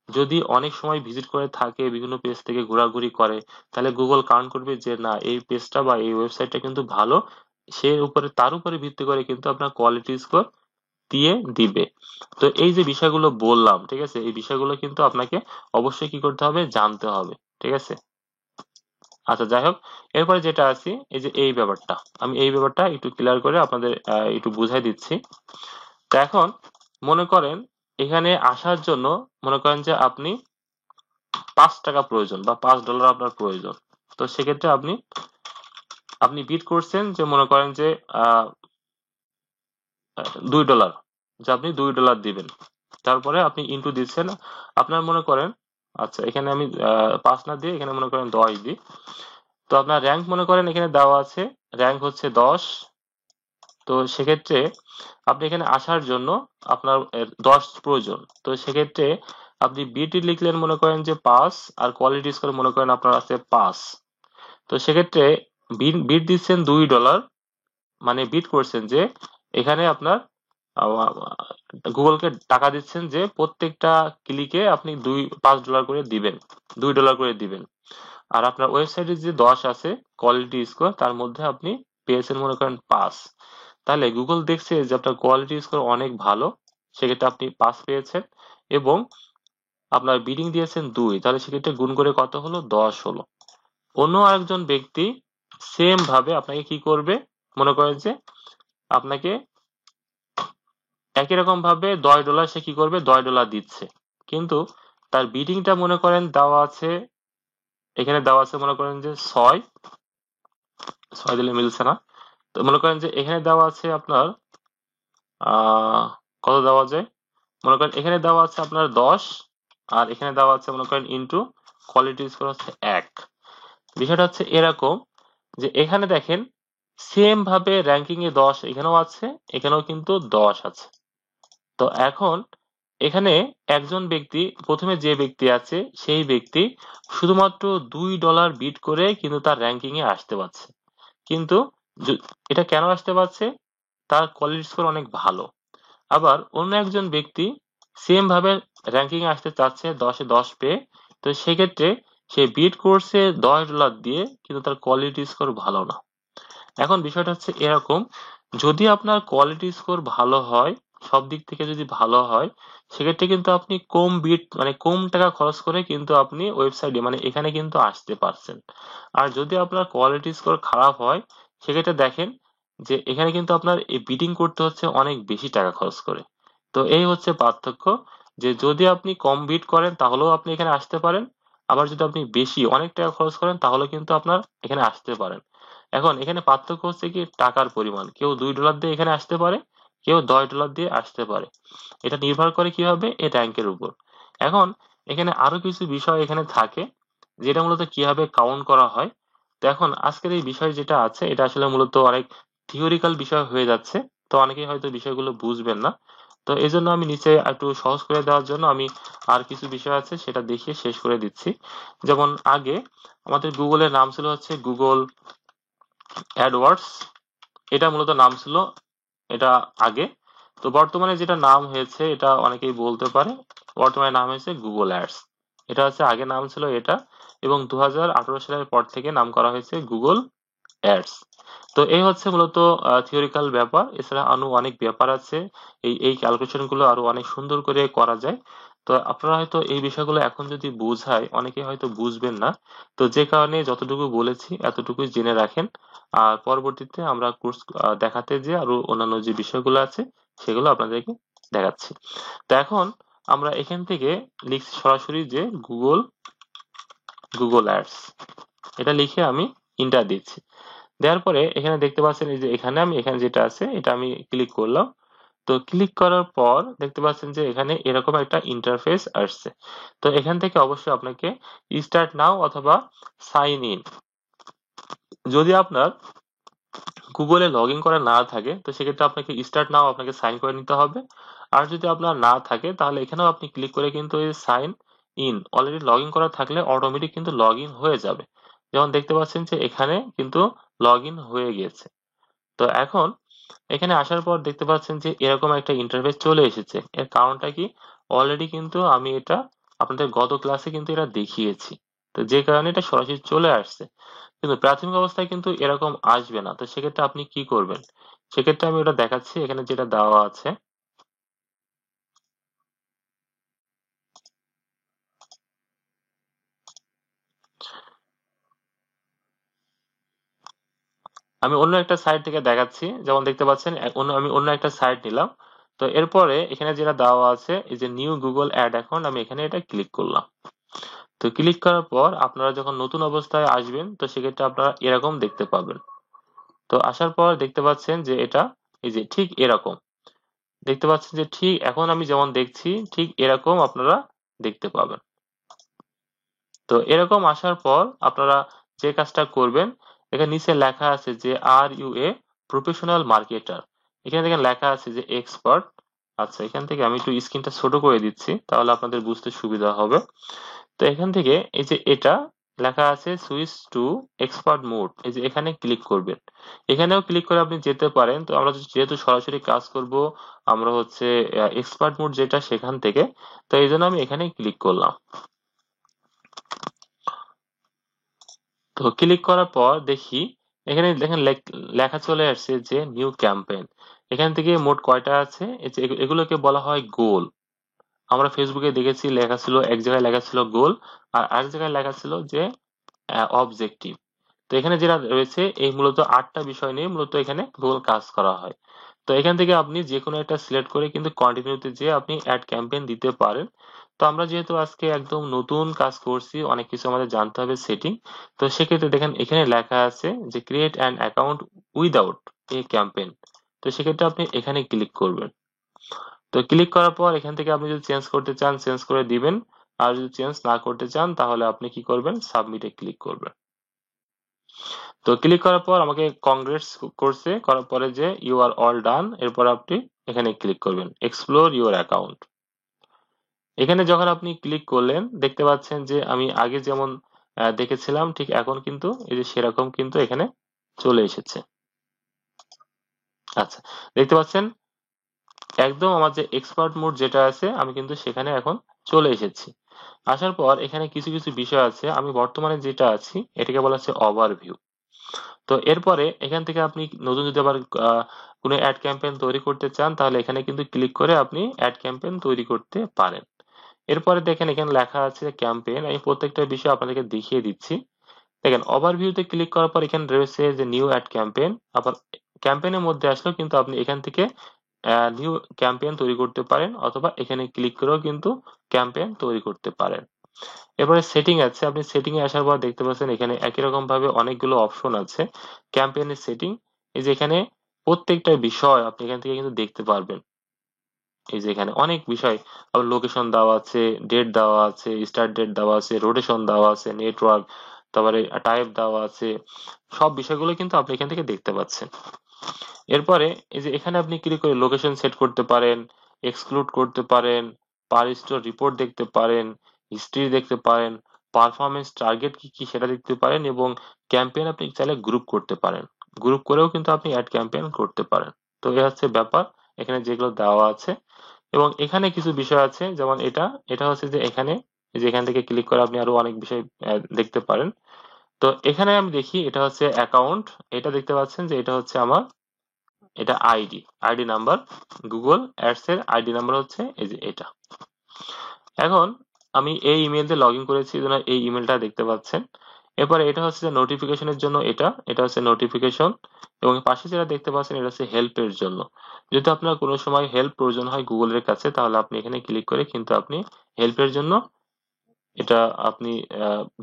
যদি অনেক সময় ভিজিট করে থাকে, বিভিন্ন পেজ থেকে ঘোরাঘুরি করে, তাহলে গুগল কাউন্ট করবে যে না, এই পেজটা বা এই ওয়েবসাইটটা কিন্তু ভালো, তার উপরে ভিত্তি করে কিন্তু আপনার কোয়ালিটি স্কোর দিয়ে দিবে। তো এই যে বিষয়গুলো বললাম, ঠিক আছে, এই বিষয়গুলো কিন্তু আপনাকে অবশ্যই কি করতে হবে, জানতে হবে। ঠিক আছে, আচ্ছা যাই হোক, এরপরে যেটা আছে এই যে এই ব্যাপারটা, আমি এই ব্যাপারটা একটু ক্লিয়ার করে আপনাদের একটু বুঝাই দিচ্ছি। তো এখন মনে করেন এখানে আসার জন্য মনে করেন যে আপনি 5 টাকা প্রয়োজন বা $5 আপনার প্রয়োজন। তো সেক্ষেত্রে আপনি আপনি বিড করছেন যে মনে করেন যে $2, যে আপনি $2 দিবেন। তারপরে আপনি ইনটু দিচ্ছেন, আপনার মনে করেন, আচ্ছা এখানে আমি 5 না দিয়ে এখানে মনে করেন 10 দিই। তো আপনার র্যাঙ্ক মনে করেন এখানে দেওয়া আছে, র্যাঙ্ক হচ্ছে 10। তো সেক্ষেত্রে আপনি এখানে আসার জন্য আপনার 10 প্রয়োজন। তো সেক্ষেত্রে আপনি বিটি লিখলেন মনে করেন যে 5, আর কোয়ালিটি স্কোর মনে করেন আপনার আছে 5। তো সেক্ষেত্রে বিট দিচ্ছেন $2, মানে বিট করছেন যে এখানে আপনার গুগলকে টাকা দিচ্ছেন যে প্রত্যেকটা ক্লিকে আপনি $5 করে দিবেন, $2 করে দিবেন। আর আপনার ওয়েবসাইটে যে 10 আছে কোয়ালিটি স্কোর, তার মধ্যে আপনি পেয়েছেন মনে করেন 5। তাহলে গুগল দেখছে যে আপনার কোয়ালিটি স্কোর অনেক ভালো, সেক্ষেত্রে আপনি 5 পেয়েছেন, এবং আপনার বিডিং দিয়েছেন 2, তাহলে সেক্ষেত্রে গুণ করে কত হলো, 10 হলো। অন্য আরেকজন ব্যক্তি সেম ভাবে আপনাকে কি করবে, মনে করেন যে আপনাকে একই রকম ভাবে $10 সে কি করবে, $10 দিচ্ছে, কিন্তু তার বিডিংটা মনে করেন দেওয়া আছে, এখানে দেওয়া আছে মনে করেন যে 6, 6 দিলে মিলছে না। তো মনে করেন যে এখানে দেওয়া আছে আপনার কত দেওয়া যায়, মনে করেন এখানে দেওয়া আছে আপনার 10, আর এখানে দেওয়া আছে মনে করেন ইনটু কোয়ালিটি স্কোর হচ্ছে 1। বিষয়টা হচ্ছে এরকম যে এখানে দেখেন সেম ভাবে র্যাঙ্কিং এ 10 এখানেও আছে, এখানেও কিন্তু 10 আছে। তো এখন এখানে একজন ব্যক্তি, প্রথমে যে ব্যক্তি আছে সেই ব্যক্তি শুধুমাত্র $2 বিট করে কিন্তু তার র্যাঙ্কিং এ আসতে পারছে। কিন্তু এটা কেন আসতে পারছে, তার কোয়ালিটি স্কোর অনেক ভালো। আবার অন্য একজন ব্যক্তি সেম ভাবে র্যাঙ্কিং এ আসতে চাচ্ছে 10-এ 10 পেয়ে, তো সেক্ষেত্রে সে বিট করছে $10 দিয়ে, কিন্তু তার কোয়ালিটি স্কোর ভালো না। এখন বিষয়টা হচ্ছে এরকম, যদি আপনার কোয়ালিটি স্কোর ভালো হয়, সব দিক থেকে যদি ভালো হয়, সেক্ষেত্রে কিন্তু আপনি কম বিট মানে কম টাকা খরচ করে কিন্তু আপনি ওয়েবসাইটে মানে এখানে কিন্তু আসতে পারছেন। আর যদি আপনার কোয়ালিটি স্কোর খারাপ হয়, সেক্ষেত্রে দেখেন যে এখানে কিন্তু আপনার এই বিডিং করতে হচ্ছে অনেক বেশি টাকা খরচ করে। তো এই হচ্ছে পার্থক্য, যে যদি আপনি কম বিট করেন তাহলেও আপনি এখানে আসতে পারেন, আবার যদি আপনি বেশি অনেক টাকা খরচ করেন তাহলে কিন্তু আপনার এখানে আসতে পারেন। এখন এখানে পার্থক্য হচ্ছে কি টাকার পরিমাণ, কেউ $2 দিয়ে এখানে আসতে পারে, কেউ $10 দিয়ে আসতে পারে। এটা নির্ভর করে কি হবে, এই র্যাঙ্কের উপর। এখন এখানে আরো কিছু বিষয় এখানে থাকে, যেটা মূলত কিভাবে কাউন্ট করা হয়। তো এখন আজকের এই বিষয় যেটা আছে এটা আসলে মূলত অনেক থিওরিক্যাল বিষয় হয়ে যাচ্ছে, তো অনেকেই হয়তো বিষয়গুলো বুঝবেন না। তো এই জন্য আমি নিচে একটু সহজ করে দেওয়ার জন্য আমি আর কিছু বিষয় আছে সেটা দেখিয়ে শেষ করে দিচ্ছি। যেমন আগে আমাদের গুগলের নাম ছিল হচ্ছে গুগল অ্যাডওয়ার্ডস, এটা মূলত নাম ছিল এটা আগে। তো বর্তমানে যেটা নাম হয়েছে এটা অনেকেই বলতে পারে, বর্তমানে নাম হয়েছে গুগল অ্যাডস। এটা হচ্ছে আগে নাম ছিল এটা, এবং 2018 সালের পর থেকে নাম করা হয়েছে গুগল অ্যাডস। তো এই হচ্ছে মূলত থিওরিক্যাল ব্যাপার, এছাড়া আরো অনেক ব্যাপার আছে, এই এই ক্যালকুলেশন গুলো আরো অনেক সুন্দর করে করা যায়। তো আপনারা হয়তো এই বিষয়গুলো এখন যদি বুঝায় অনেকে হয়তো বুঝবেন না। তো যে কারণে যতটুকু বলেছি এতটুকুই জেনে রাখেন, আর পরবর্তীতে আমরা কোর্স দেখাতে যে আরো অন্যান্য যে বিষয়গুলো আছে সেগুলো আপনাদেরকে দেখাচ্ছি। তো এখন আমরা এখান থেকে লিখছি সরাসরি যে গুগল গুগল অ্যাডস, এটা লিখে আমি ইন্টার দিচ্ছি। দেওয়ার পরে এখানে দেখতে পাচ্ছেন এই যে এখানে যেটা আছে এটা আমি ক্লিক করলাম। তো ক্লিক করার পর দেখতে পাচ্ছেন যে এখানে এরকম একটা ইন্টারফেস আসছে। তো এখান থেকে অবশ্যই আপনাকে স্টার্ট নাও অথবা সাইন ইন, যদি আপনার গুগলে লগ ইন করা না থাকে তো সেক্ষেত্রে আপনাকে স্টার্ট নাও আপনাকে সাইন করে নিতে হবে। আর যদি আপনার না থাকে তাহলে এখানেও আপনি ক্লিক করে কিন্তু এই sign in, already log in করা থাকলে অটোমেটিক কিন্তু লগ ইন হয়ে যাবে। যেমন দেখতে পাচ্ছেন যে এখানে কিন্তু লগ ইন হয়ে গিয়েছে। তো এখন এখানে আসার পর দেখতে পাচ্ছেন যে এরকম একটা ইন্টারফেস চলে এসেছে। এর কারণটা কি? অলরেডি কিন্তু আমি এটা আপনাদের গত ক্লাসে কিন্তু এটা দেখিয়েছি। তো যে কারণে এটা সরাসরি চলে আসছে। কিন্তু প্রাথমিক অবস্থায় কিন্তু এরকম আসবে না। তো সেক্ষেত্রে আপনি কি করবেন? সেক্ষেত্রে আমি ওটা দেখাচ্ছি, এখানে যেটা দেওয়া আছে। আমি অন্য একটা সাইট থেকে দেখাচ্ছি। যেমন দেখতে পাচ্ছেন আমি অন্য একটা সাইট নিলাম। তো এরপরে এখানে যেটা দেওয়া আছে, এই যে নিউ গুগল অ্যাড অ্যাকাউন্ট, আমি এখানে এটা ক্লিক করলাম। তো ক্লিক করার পর আপনারা যখন নতুন অবস্থায় আসবেন, তো সেক্ষেত্রে আপনারা এরকম দেখতে পাবেন। তো আসার পর দেখতে পাচ্ছেন যে এটা এই যে ঠিক এরকম দেখতে পাচ্ছেন, যে ঠিক এখন আমি যেমন দেখছি ঠিক এরকম আপনারা দেখতে পাবেন। তো এরকম আসার পর আপনারা যে কাজটা করবেন, এখানে নিচে লেখা আছে যে are you a professional marketer. এখানে দেখেন লেখা আছে যে এক্সপার্ট। আচ্ছা, এখান থেকে আমি একটু স্ক্রিনটা ছোট করে দিচ্ছি, তাহলে আপনাদের বুঝতে সুবিধা হবে। তো এখান থেকে এই যে এটা লেখা আছে সুইচ টু এক্সপার্ট মোড, এই যে এখানে ক্লিক করবেন। এখানেও ক্লিক করে আপনি যেতে পারেন। তো আমরা যেহেতু সরাসরি কাজ করব, আমরা হচ্ছে এক্সপার্ট মোড যেটা সেখান থেকে, তো এই জন্য আমি এখানে ক্লিক করলাম। তো ক্লিক করার পর দেখি এখানে দেখেন লেখা চলে আসছে যে নিউ ক্যাম্পেইন। এখান থেকে মোট কয়টা আছে, এই যে এগুলোকে বলা হয় গোল। আমরা ফেসবুকে দেখেছি লেখা ছিল, এক জায়গায় লেখা ছিল গোল, আর আরেক জায়গায় লেখা ছিল যে অবজেক্টিভ। তো এখানে যেটা রয়েছে এই মূলত 8টা বিষয় নিয়ে মূলত এখানে গুগল কাজ করা হয়। তো এখান থেকে আপনি যে কোনো একটা সিলেক্ট করে কিন্তু কন্টিনিউতে যে আপনি অ্যাড ক্যাম্পেইন দিতে পারেন। তো আমরা যেহেতু আজকে একদম নতুন কাজ করছি, অনেক কিছু আমাদের জানতে হবে সেটিং। তো সেক্ষেত্রে দেখেন এখানে লেখা আছে যে create an account without a campaign. তো সেক্ষেত্রে আপনি এখানে ক্লিক করবেন। তো ক্লিক করার পর এখান থেকে আপনি যদি চেঞ্জ করতে চান চেঞ্জ করে দিবেন। আর যদি চেঞ্জ না করতে চান তাহলে আপনি কি করবেন, সাবমিটে ক্লিক করবেন। তো ক্লিক করার পর আমাকে কংগ্রেটস করছে, করার পরে যে ইউ আর অল ডান, এরপর আপনি এখানে ক্লিক করবেন এক্সপ্লোর ইউর অ্যাকাউন্ট। এখানে যখন আপনি ক্লিক করলেন দেখতে পাচ্ছেন যে আমি আগে যেমন দেখেছিলাম ঠিক এখন কিন্তু এই যে সেরকম কিন্তু এখানে চলে এসেছে। আচ্ছা, দেখতে পাচ্ছেন একদম আমার যে এক্সপার্ট মোড যেটা আছে আমি কিন্তু সেখানে এখন চলে এসেছি। আসার পর এখানে কিছু কিছু বিষয় আছে, আমি বর্তমানে যেটা আছি এটাকে বলা হচ্ছে ওভারভিউ। তো এরপরে এখান থেকে আপনি নতুন যদি আবার কোনো অ্যাড ক্যাম্পেইন তৈরি করতে চান তাহলে এখানে কিন্তু ক্লিক করে আপনি অ্যাড ক্যাম্পেইন তৈরি করতে পারেন। এরপরে দেখেন এখানে লেখা আছে ক্যাম্পেইন, আমি প্রত্যেকটা বিষয় আপনাদেরকে দেখিয়ে দিচ্ছি। দেখেন ওভারভিউতে ক্লিক করার পর এখানে রয়েছে যে নিউ অ্যাড ক্যাম্পেইন। আবার ক্যাম্পেইনের মধ্যে আসলেও কিন্তু আপনি এখান থেকে নিউ ক্যাম্পেইন তৈরি করতে পারেন, অথবা এখানে ক্লিক করেও কিন্তু ক্যাম্পেইন তৈরি করতে পারেন। এরপরে সেটিং আছে, আপনি সেটিং এ আসার পর দেখতে পাচ্ছেন এখানে একই রকম ভাবে অনেকগুলো অপশন আছে। ক্যাম্পেইনের সেটিং, এই যে এখানে প্রত্যেকটা বিষয় আপনি এখান থেকে কিন্তু দেখতে পারবেন। এই যে এখানে অনেক বিষয়, আবার লোকেশন দেওয়া আছে, ডেট দেওয়া আছে, স্টার্ট ডেট দেওয়া আছে, রোটেশন দেওয়া আছে, নেটওয়ার্ক, তারপরে টাইপ দেওয়া আছে। সব বিষয়গুলো কিন্তু আপনি এখান থেকে দেখতে পাচ্ছেন। এরপরে এই যে এখানে আপনি ক্লিক করে লোকেশন সেট করতে পারেন, এক্সক্লুড করতে পারেন, পার স্টোর রিপোর্ট দেখতে পারেন, হিস্ট্রি দেখতে পারেন, পারফরমেন্স টার্গেট কি কি সেটা দেখতে পারেন, এবং ক্যাম্পেইন আপনি চাইলে গ্রুপ করতে পারেন। গ্রুপ করেও কিন্তু আপনি অ্যাড ক্যাম্পেইন করতে পারেন। তো এই হচ্ছে ব্যাপার এখানে যেগুলো দেওয়া আছে। এবং এখানে কিছু বিষয় আছে, যেমন এটা এটা হচ্ছে যে এখানে এই যে এখান থেকে ক্লিক করে আপনি আরো অনেক বিষয় দেখতে পারেন। তো এখানে আমি দেখি এটা হচ্ছে অ্যাকাউন্ট, এটা দেখতে পাচ্ছেন যে এটা হচ্ছে আমার, এটা ID, ID number, Google ads এর আইডি নাম্বার হচ্ছে এই যে এটা। এখন আমি এই ইমেল দিয়ে লগ ইন করেছি, এই জন্য এই ইমেলটা দেখতে পাচ্ছেন। এরপরে এটা হচ্ছে যে নোটিফিকেশনের জন্য, এটা এটা হচ্ছে নোটিফিকেশন। এবং পাশে যেটা দেখতে পাচ্ছেন এটা হচ্ছে হেল্পের জন্য। যদি আপনার কোনো সময় হেল্প প্রয়োজন হয় গুগলের কাছে তাহলে আপনি এখানে ক্লিক করে কিন্তু আপনি হেল্পের জন্য এটা আপনি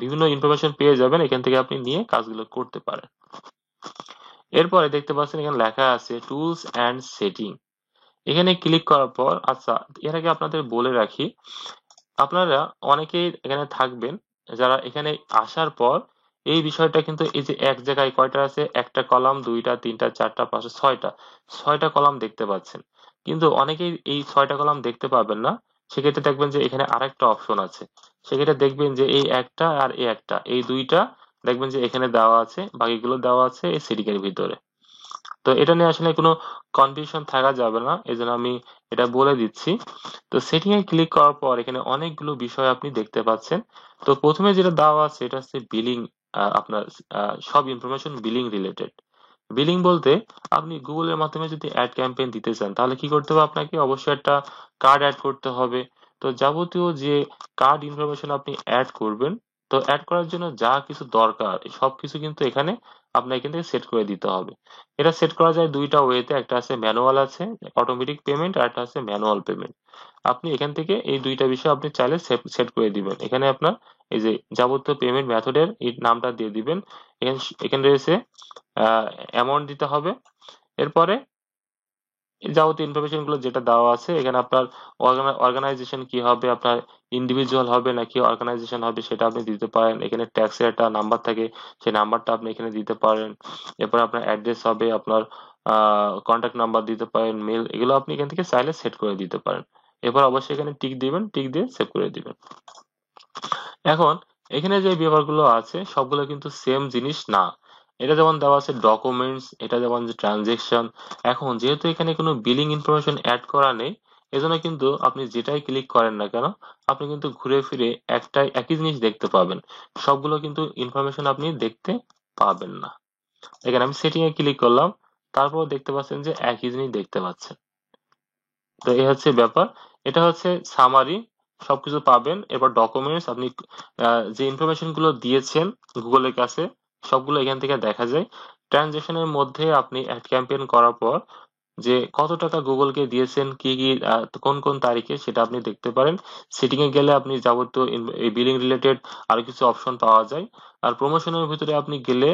বিভিন্ন ইনফরমেশন পেয়ে যাবেন, এখান থেকে আপনি নিয়ে কাজগুলো করতে পারেন। এরপরে দেখতে পাচ্ছেন এখানে লেখা আছে টুলস অ্যান্ড সেটিং। এখানে ক্লিক করার পর, আচ্ছা এর আগে আপনাদের বলে রাখি, আপনারা অনেকেই এখানে থাকবেন যারা এখানে আসার পর এই বিষয়টা কিন্তু এই যে এক জায়গায় কয়টা আছে, একটা কলাম, দুইটা, তিনটা, চারটা, পাঁচটা, ছয়টা কলাম দেখতে পাচ্ছেন। কিন্তু অনেকেই এই 6টা কলাম দেখতে পাবেন না। সেক্ষেত্রে দেখবেন যে এখানে আরেকটা অপশন আছে। সেক্ষেত্রে দেখবেন যে এই একটা আর এই একটা, এই দুইটা দেখবেন যে এখানে দেওয়া আছে, বাকিগুলো দেওয়া আছে এই সেটিং এর ভিতরে। তো এটা নিয়ে আসলে কোনো কনফিউশন থাকা যাবে না, এজন্য আমি এটা বলে দিচ্ছি। তো সেটিং এ ক্লিক করার পর এখানে অনেকগুলো বিষয় আপনি দেখতে পাচ্ছেন। তো প্রথমে যেটা দেওয়া আছে এটা হচ্ছে বিলিং। আপনার সব ইনফরমেশন বিলিং রিলেটেড। বিলিং বলতে আপনি গুগলের মাধ্যমে যদি অ্যাড ক্যাম্পেইন দিতে চান তাহলে কি করতে হবে, আপনাকে অবশ্যই একটা কার্ড অ্যাড করতে হবে। তো যাবতীয় যে কার্ড ইনফরমেশন আপনি অ্যাড করবেন, তো অ্যাড করার জন্য যা কিছু দরকার সবকিছু কিন্তু এখানে আপনার এখান থেকে সেট করে দিতে হবে। এটা সেট করা যায় দুইটা ওয়েতে, একটা আছে ম্যানুয়াল আছে অটোমেটিক পেমেন্ট, আর একটা আছে ম্যানুয়াল পেমেন্ট। আপনি এখান থেকে এই দুইটা বিষয় আপনি চাইলে সেট করে দিবেন। এখানে আপনার এই যে যাবতীয় পেমেন্ট মেথডের এই নামটা দিয়ে দিবেন। এখানে এখানে রয়েছে অ্যামাউন্ট দিতে হবে। এরপরে এই যাবতীয় ইনফরমেশন গুলো যেটা দেওয়া আছে এখানে আপনার অর্গানাইজেশন কি হবে, আপনার ইন্ডিভিজুয়াল হবে নাকি অর্গানাইজেশন হবে সেটা আপনি দিতে পারেন। এখানে ট্যাক্সের একটা নাম্বার থাকে, সেই নাম্বারটা আপনি এখানে দিতে পারেন। এরপর আপনার অ্যাড্রেস হবে, আপনার কন্ট্যাক্ট নাম্বার দিতে পারেন, মেল, এগুলো আপনি এখান থেকে চাইলে সেট করে দিতে পারেন। এরপর অবশ্যই এখানে টিক দিবেন, টিক দিয়ে সেভ করে দিবেন। এখন এখানে যে ব্যাপারগুলো আছে সবগুলো কিন্তু সেম জিনিস না। এটা যেমন দেওয়া আছে ডকুমেন্টস, এটা যেমন যে ট্রানজেকশন। এখন যেহেতু এখানে কোনো বিলিং ইনফরমেশন অ্যাড করা নেই, এজন্য কিন্তু আপনি যেটাই ক্লিক করেন না কেন আপনি কিন্তু ঘুরে ফিরে একই জিনিস দেখতে পাবেন। সবগুলো কিন্তু ইনফরমেশন আপনি দেখতে পাবেন না। এখানে আমি সেটিং এ ক্লিক করলাম, তারপর দেখতে পাচ্ছেন যে একই জিনিস দেখতে পাচ্ছেন। তো এই হচ্ছে ব্যাপার। এটা হচ্ছে সামারি, সবকিছু পাবেন। এরপর ডকুমেন্টস, আপনি যে ইনফরমেশন গুলো দিয়েছেন গুগলের কাছে সবগুলো এখান থেকে দেখা যায়। ট্রানজেকশনের মধ্যে আপনি অ্যাড ক্যাম্পেইন করার পর যে কত টাকা গুগলকে দিয়েছেন, কি কি কোন কোন তারিখে, সেটা আপনি দেখতে পারেন। সেটিং এ গেলে আপনি যাবতীয় এই বিলিং রিলেটেড আরো কিছু অপশন পাওয়া যায়। আর প্রমোশনের ভিতরে আপনি গেলে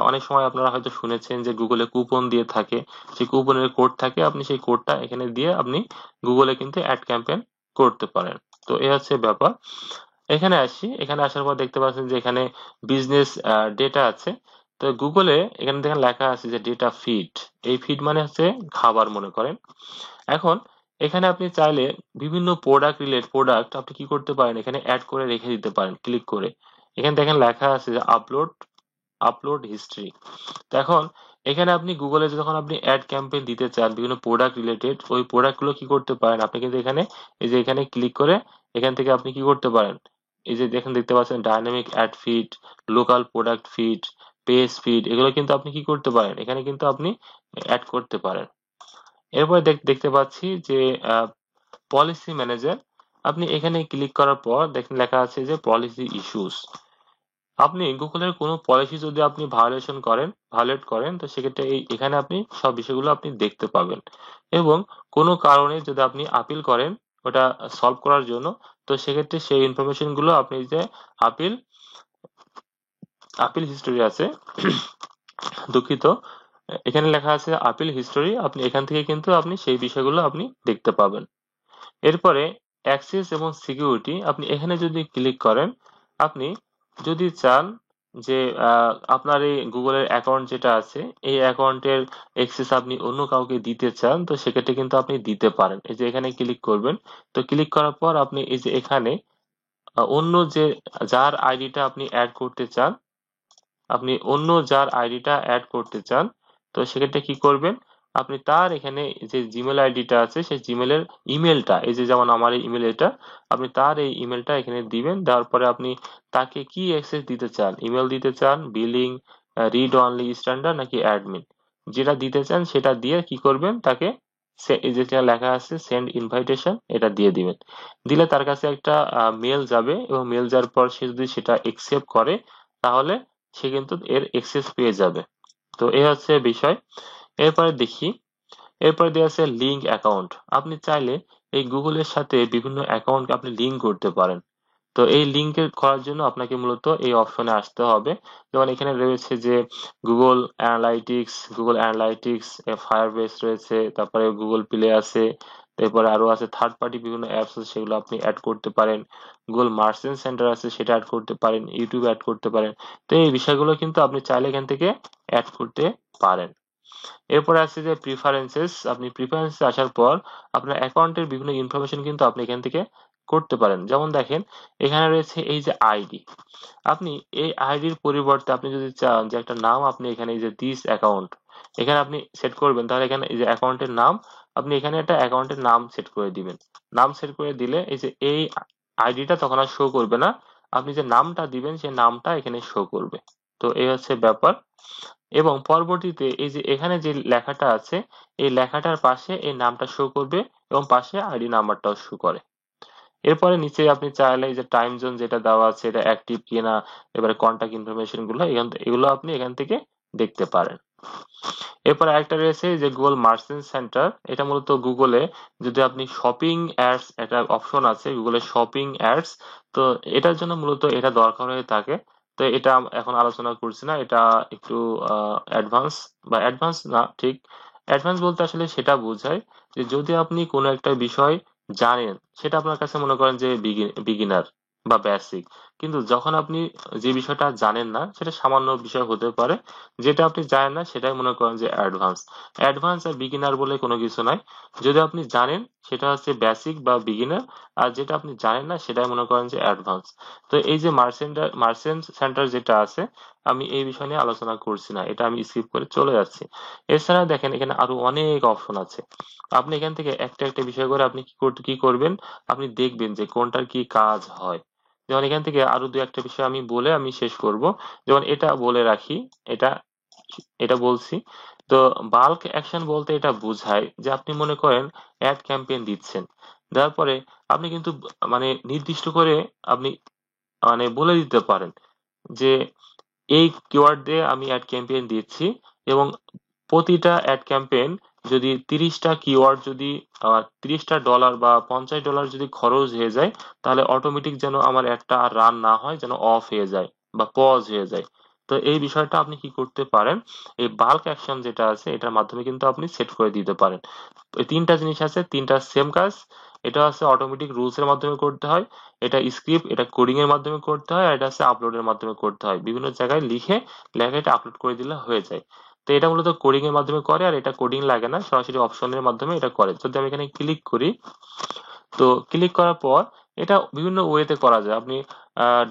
অনেক সময় আপনারা হয়তো শুনেছেন যে গুগলে কুপন দিয়ে থাকে, সেই কুপনের কোড থাকে, আপনি সেই কোডটা এখানে দিয়ে আপনি গুগলে কিন্তু অ্যাড ক্যাম্পেইন করতে পারেন। তো এই হচ্ছে ব্যাপার। এখানে আসি, এখানে আসার পর দেখতে পাচ্ছেন যে এখানে বিজনেস ডেটা আছে। তো গুগলে এখানে দেখেন লেখা আছে যে ডেটা ফিড। এই ফিড মানে হচ্ছে খাবার মনে করেন। এখন এখানে আপনি চাইলে বিভিন্ন প্রোডাক্ট আপনি কি করতে পারেন, এখানে অ্যাড করে রেখে দিতে পারেন ক্লিক করে। এখানে দেখেন লেখা আছে যে আপলোড আপলোড হিস্ট্রি। তো এখন এখানে আপনি গুগলে যখন আপনি অ্যাড ক্যাম্পেইন দিতে চান বিভিন্ন প্রোডাক্ট রিলেটেড, ওই প্রোডাক্ট গুলো কি করতে পারেন, আপনি কিন্তু এখানে এই যে এখানে ক্লিক করে এখান থেকে আপনি কি করতে পারেন, এই যে দেখেন দেখতে পাচ্ছেন dynamic ad feed, local product feed, page feed, এগুলো কিন্তু আপনি কি করতে পারেন, এখানে কিন্তু আপনি অ্যাড করতে পারেন। এরপরে দেখতে পাচ্ছি যে পলিসি ম্যানেজার। আপনি এখানে ক্লিক করার পর দেখেন লেখা আছে যে পলিসি ইস্যুস। আপনি গুগলের কোনো পলিসি যদি আপনি ভায়োলেট করেন তো সেক্ষেত্রে এখানে আপনি সব বিষয়গুলো আপনি দেখতে পাবেন। এবং কোনো কারণে যদি আপনি আপিল করেন ওটা সলভ করার জন্য, তো সেক্ষেত্রে সেই ইনফরমেশন গুলো আপনি যে আপিল আপিল হিস্টোরি আছে দুঃখিত, এখানে লেখা আছে আপিল হিস্টোরি, আপনি এখান থেকে কিন্তু আপনি সেই বিষয়গুলো আপনি দেখতে পাবেন। এরপরে অ্যাক্সেস এবং সিকিউরিটি, আপনি এখানে যদি ক্লিক করেন, আপনি যদি চান যে আপনার এই গুগলের অ্যাকাউন্ট যেটা আছে এই অ্যাকাউন্টের অ্যাক্সেস আপনি অন্য কাউকে দিতে চান, তো সেক্ষেত্রে কিন্তু আপনি দিতে পারেন। এই যে এখানে ক্লিক করবেন, তো ক্লিক করার পর আপনি এই যে এখানে অন্য যে যার আইডিটা আপনি অ্যাড করতে চান, আপনি অন্য যার আইডিটা অ্যাড করতে চান, তো সেক্ষেত্রে কি করবেন, আপনি তার এখানে যে জিমেল আইডিটা আছে সেই জিমেলের ইমেলটা, এই যে যেমন আমার এই ইমেল এটা, আপনি তার এই ইমেলটা এখানে দিবেন। দেওয়ার পরে আপনি তাকে কি অ্যাক্সেস দিতে চান, ইমেল দিতে চান, বিলিং, রিড অনলি স্ট্যান্ডার্ড নাকি অ্যাডমিন, যেটা দিতে চান সেটা দিয়ে কি করবেন, তাকে এই যেটা লেখা আছে সেন্ড ইনভাইটেশন এটা দিয়ে দিবেন। দিলে তার কাছে একটা মেল যাবে, এবং মেল যাওয়ার পর সে যদি সেটা একসেপ্ট করে তাহলে সে কিন্তু এর এক্সেস পেয়ে যাবে। তো এই হচ্ছে বিষয়। এরপরে দেখি, এরপরে দেওয়া আছে লিঙ্ক অ্যাকাউন্ট। আপনি চাইলে এই গুগলের সাথে বিভিন্ন অ্যাকাউন্ট আপনি লিঙ্ক করতে পারেন। তো এই লিঙ্ক করার জন্য আপনাকে মূলত এই অপশনে আসতে হবে। যেমন এখানে রয়েছে যে গুগল অ্যানালাইটিক্স, ফায়ারবেস রয়েছে, তারপরে গুগল প্লে আছে, তারপরে আরো আছে থার্ড পার্টি বিভিন্ন অ্যাপস আছে সেগুলো আপনি অ্যাড করতে পারেন। গুগল মার্চেন্ট সেন্টার আছে সেটা অ্যাড করতে পারেন, ইউটিউব অ্যাড করতে পারেন। তো এই বিষয়গুলো কিন্তু আপনি চাইলে এখান থেকে অ্যাড করতে পারেন। এরপরে আছে যে প্রিফারেন্সেস, আপনি প্রিফারেন্সে আসার পর আপনার অ্যাকাউন্টের বিভিন্ন ইনফরমেশন কিন্তু আপনি এখান থেকে করতে পারেন। যেমন দেখেন এখানে রয়েছে এই যে আইডি, আপনি এই আইডির পরিবর্তে আপনি যদি চান যে একটা নাম আপনি এখানে এই যে দিস অ্যাকাউন্ট, এখানে আপনি সেট করবেন, তাহলে এখানে এই যে অ্যাকাউন্টের নাম, আপনি এখানে একটা অ্যাকাউন্টের নাম সেট করে দিবেন। নাম সেট করে দিলে এই যে এই আইডিটা তখন আর শো করবে না, আপনি যে নামটা দিবেন সেই নামটা এখানে শো করবে। তো এই হচ্ছে ব্যাপার। এবং পরবর্তীতে এই যে এখানে যে লেখাটা আছে, এই লেখাটার পাশে এই নামটা শো করবে এবং পাশে আইডি নাম্বারটাও শো করে। এরপরে নিচে আপনি চাইলে এই যে টাইম জোন যেটা দেওয়া আছে এটা অ্যাক্টিভ কিনা, এবারে কন্টাক্ট ইনফরমেশন গুলো এগুলো আপনি এখান থেকে দেখতে পারেন। এরপর আরেকটা রয়েছে যে গুগল মার্চেন্ট সেন্টার। এটা মূলত গুগলে যদি আপনি শপিং অ্যাডস, একটা অপশন আছে গুগলের শপিং অ্যাডস, তো এটার জন্য মূলত এটা দরকার হয়ে থাকে। তো এটা এখন আলোচনা করছি না, এটা একটু অ্যাডভান্স, বা অ্যাডভান্স না ঠিক, অ্যাডভান্স বলতে আসলে সেটা বোঝায় যে যদি আপনি কোনো একটা বিষয় জানেন, সেটা আপনার কাছে মনে করেন যে বিগিনার বা বেসিক, কিন্তু যখন আপনি যে বিষয়টা জানেন না সেটা সামান্য বিষয় হতে পারে, যেটা আপনি জানেন না সেটাই মনে করেন যে অ্যাডভান্স। অ্যাডভান্স আর বিগিনার বলে কোনো কিছু নাই, যদি আপনি জানেন সেটা হচ্ছে বেসিক বা বিগিনার, আর যেটা আপনি জানেন না সেটাই মনে করেন যে অ্যাডভান্স। তো এই যে মার্চেন্ট সেন্টার যেটা আছে, আমি এই বিষয় নিয়ে আলোচনা করছি না, এটা আমি স্কিপ করে চলে যাচ্ছি। এছাড়া দেখেন এখানে আরো অনেক অপশন আছে, আপনি এখান থেকে একটা একটা বিষয় করে আপনি কি করবেন, আপনি দেখবেন যে কোনটার কি কাজ হয়। যেমন এখান থেকে আরো দু একটা বিষয় আমি বলে আমি শেষ করব। যেমন এটা বলে রাখি, এটা এটা বলছি। তো বাল্ক অ্যাকশন বলতে এটা বোঝায় যে আপনি মনে করেন অ্যাড ক্যাম্পেইন দিচ্ছেন, দেওয়ার পরে আপনি কিন্তু মানে নির্দিষ্ট করে আপনি মানে বলে দিতে পারেন যে এই কিওয়ার্ড দিয়ে আমি অ্যাড ক্যাম্পেইন দিচ্ছি, এবং প্রতিটা অ্যাড ক্যাম্পেইন যদি 30টা কিওয়ার্ড যদি $30 বা $50 যদি খরচ হয়ে যায়, তাহলে অটোমেটিক যেন আমার অ্যাডটা আর রান না হয়, যেন অফ হয়ে যায় বা পজ হয়ে যায়। তো এই বিষয়টা আপনি কি করতে পারেন, এই বাল্ক অ্যাকশন যেটা আছে এটার মাধ্যমে কিন্তু আপনি সেট করে দিতে পারেন। ওই তিনটা জিনিস আছে, তিনটা সেম কাজ। এটা আছে অটোমেটিক রুলস এর মাধ্যমে করতে হয়, এটা স্ক্রিপ্ট, এটা কোডিং এর মাধ্যমে করতে হয়, আর এটা আছে আপলোডের মাধ্যমে করতে হয়, বিভিন্ন জায়গায় লিখে লেখা এটা আপলোড করে দিলে হয়ে যায়। তো এটা মূলত কোডিং এর মাধ্যমে করে, আর এটা কোডিং লাগে না, সরাসরি অপশনের মাধ্যমে এটা করে। যদি আমি এখানে ক্লিক করি, তো ক্লিক করার পর এটা বিভিন্ন ওয়েতে করা যায়। আপনি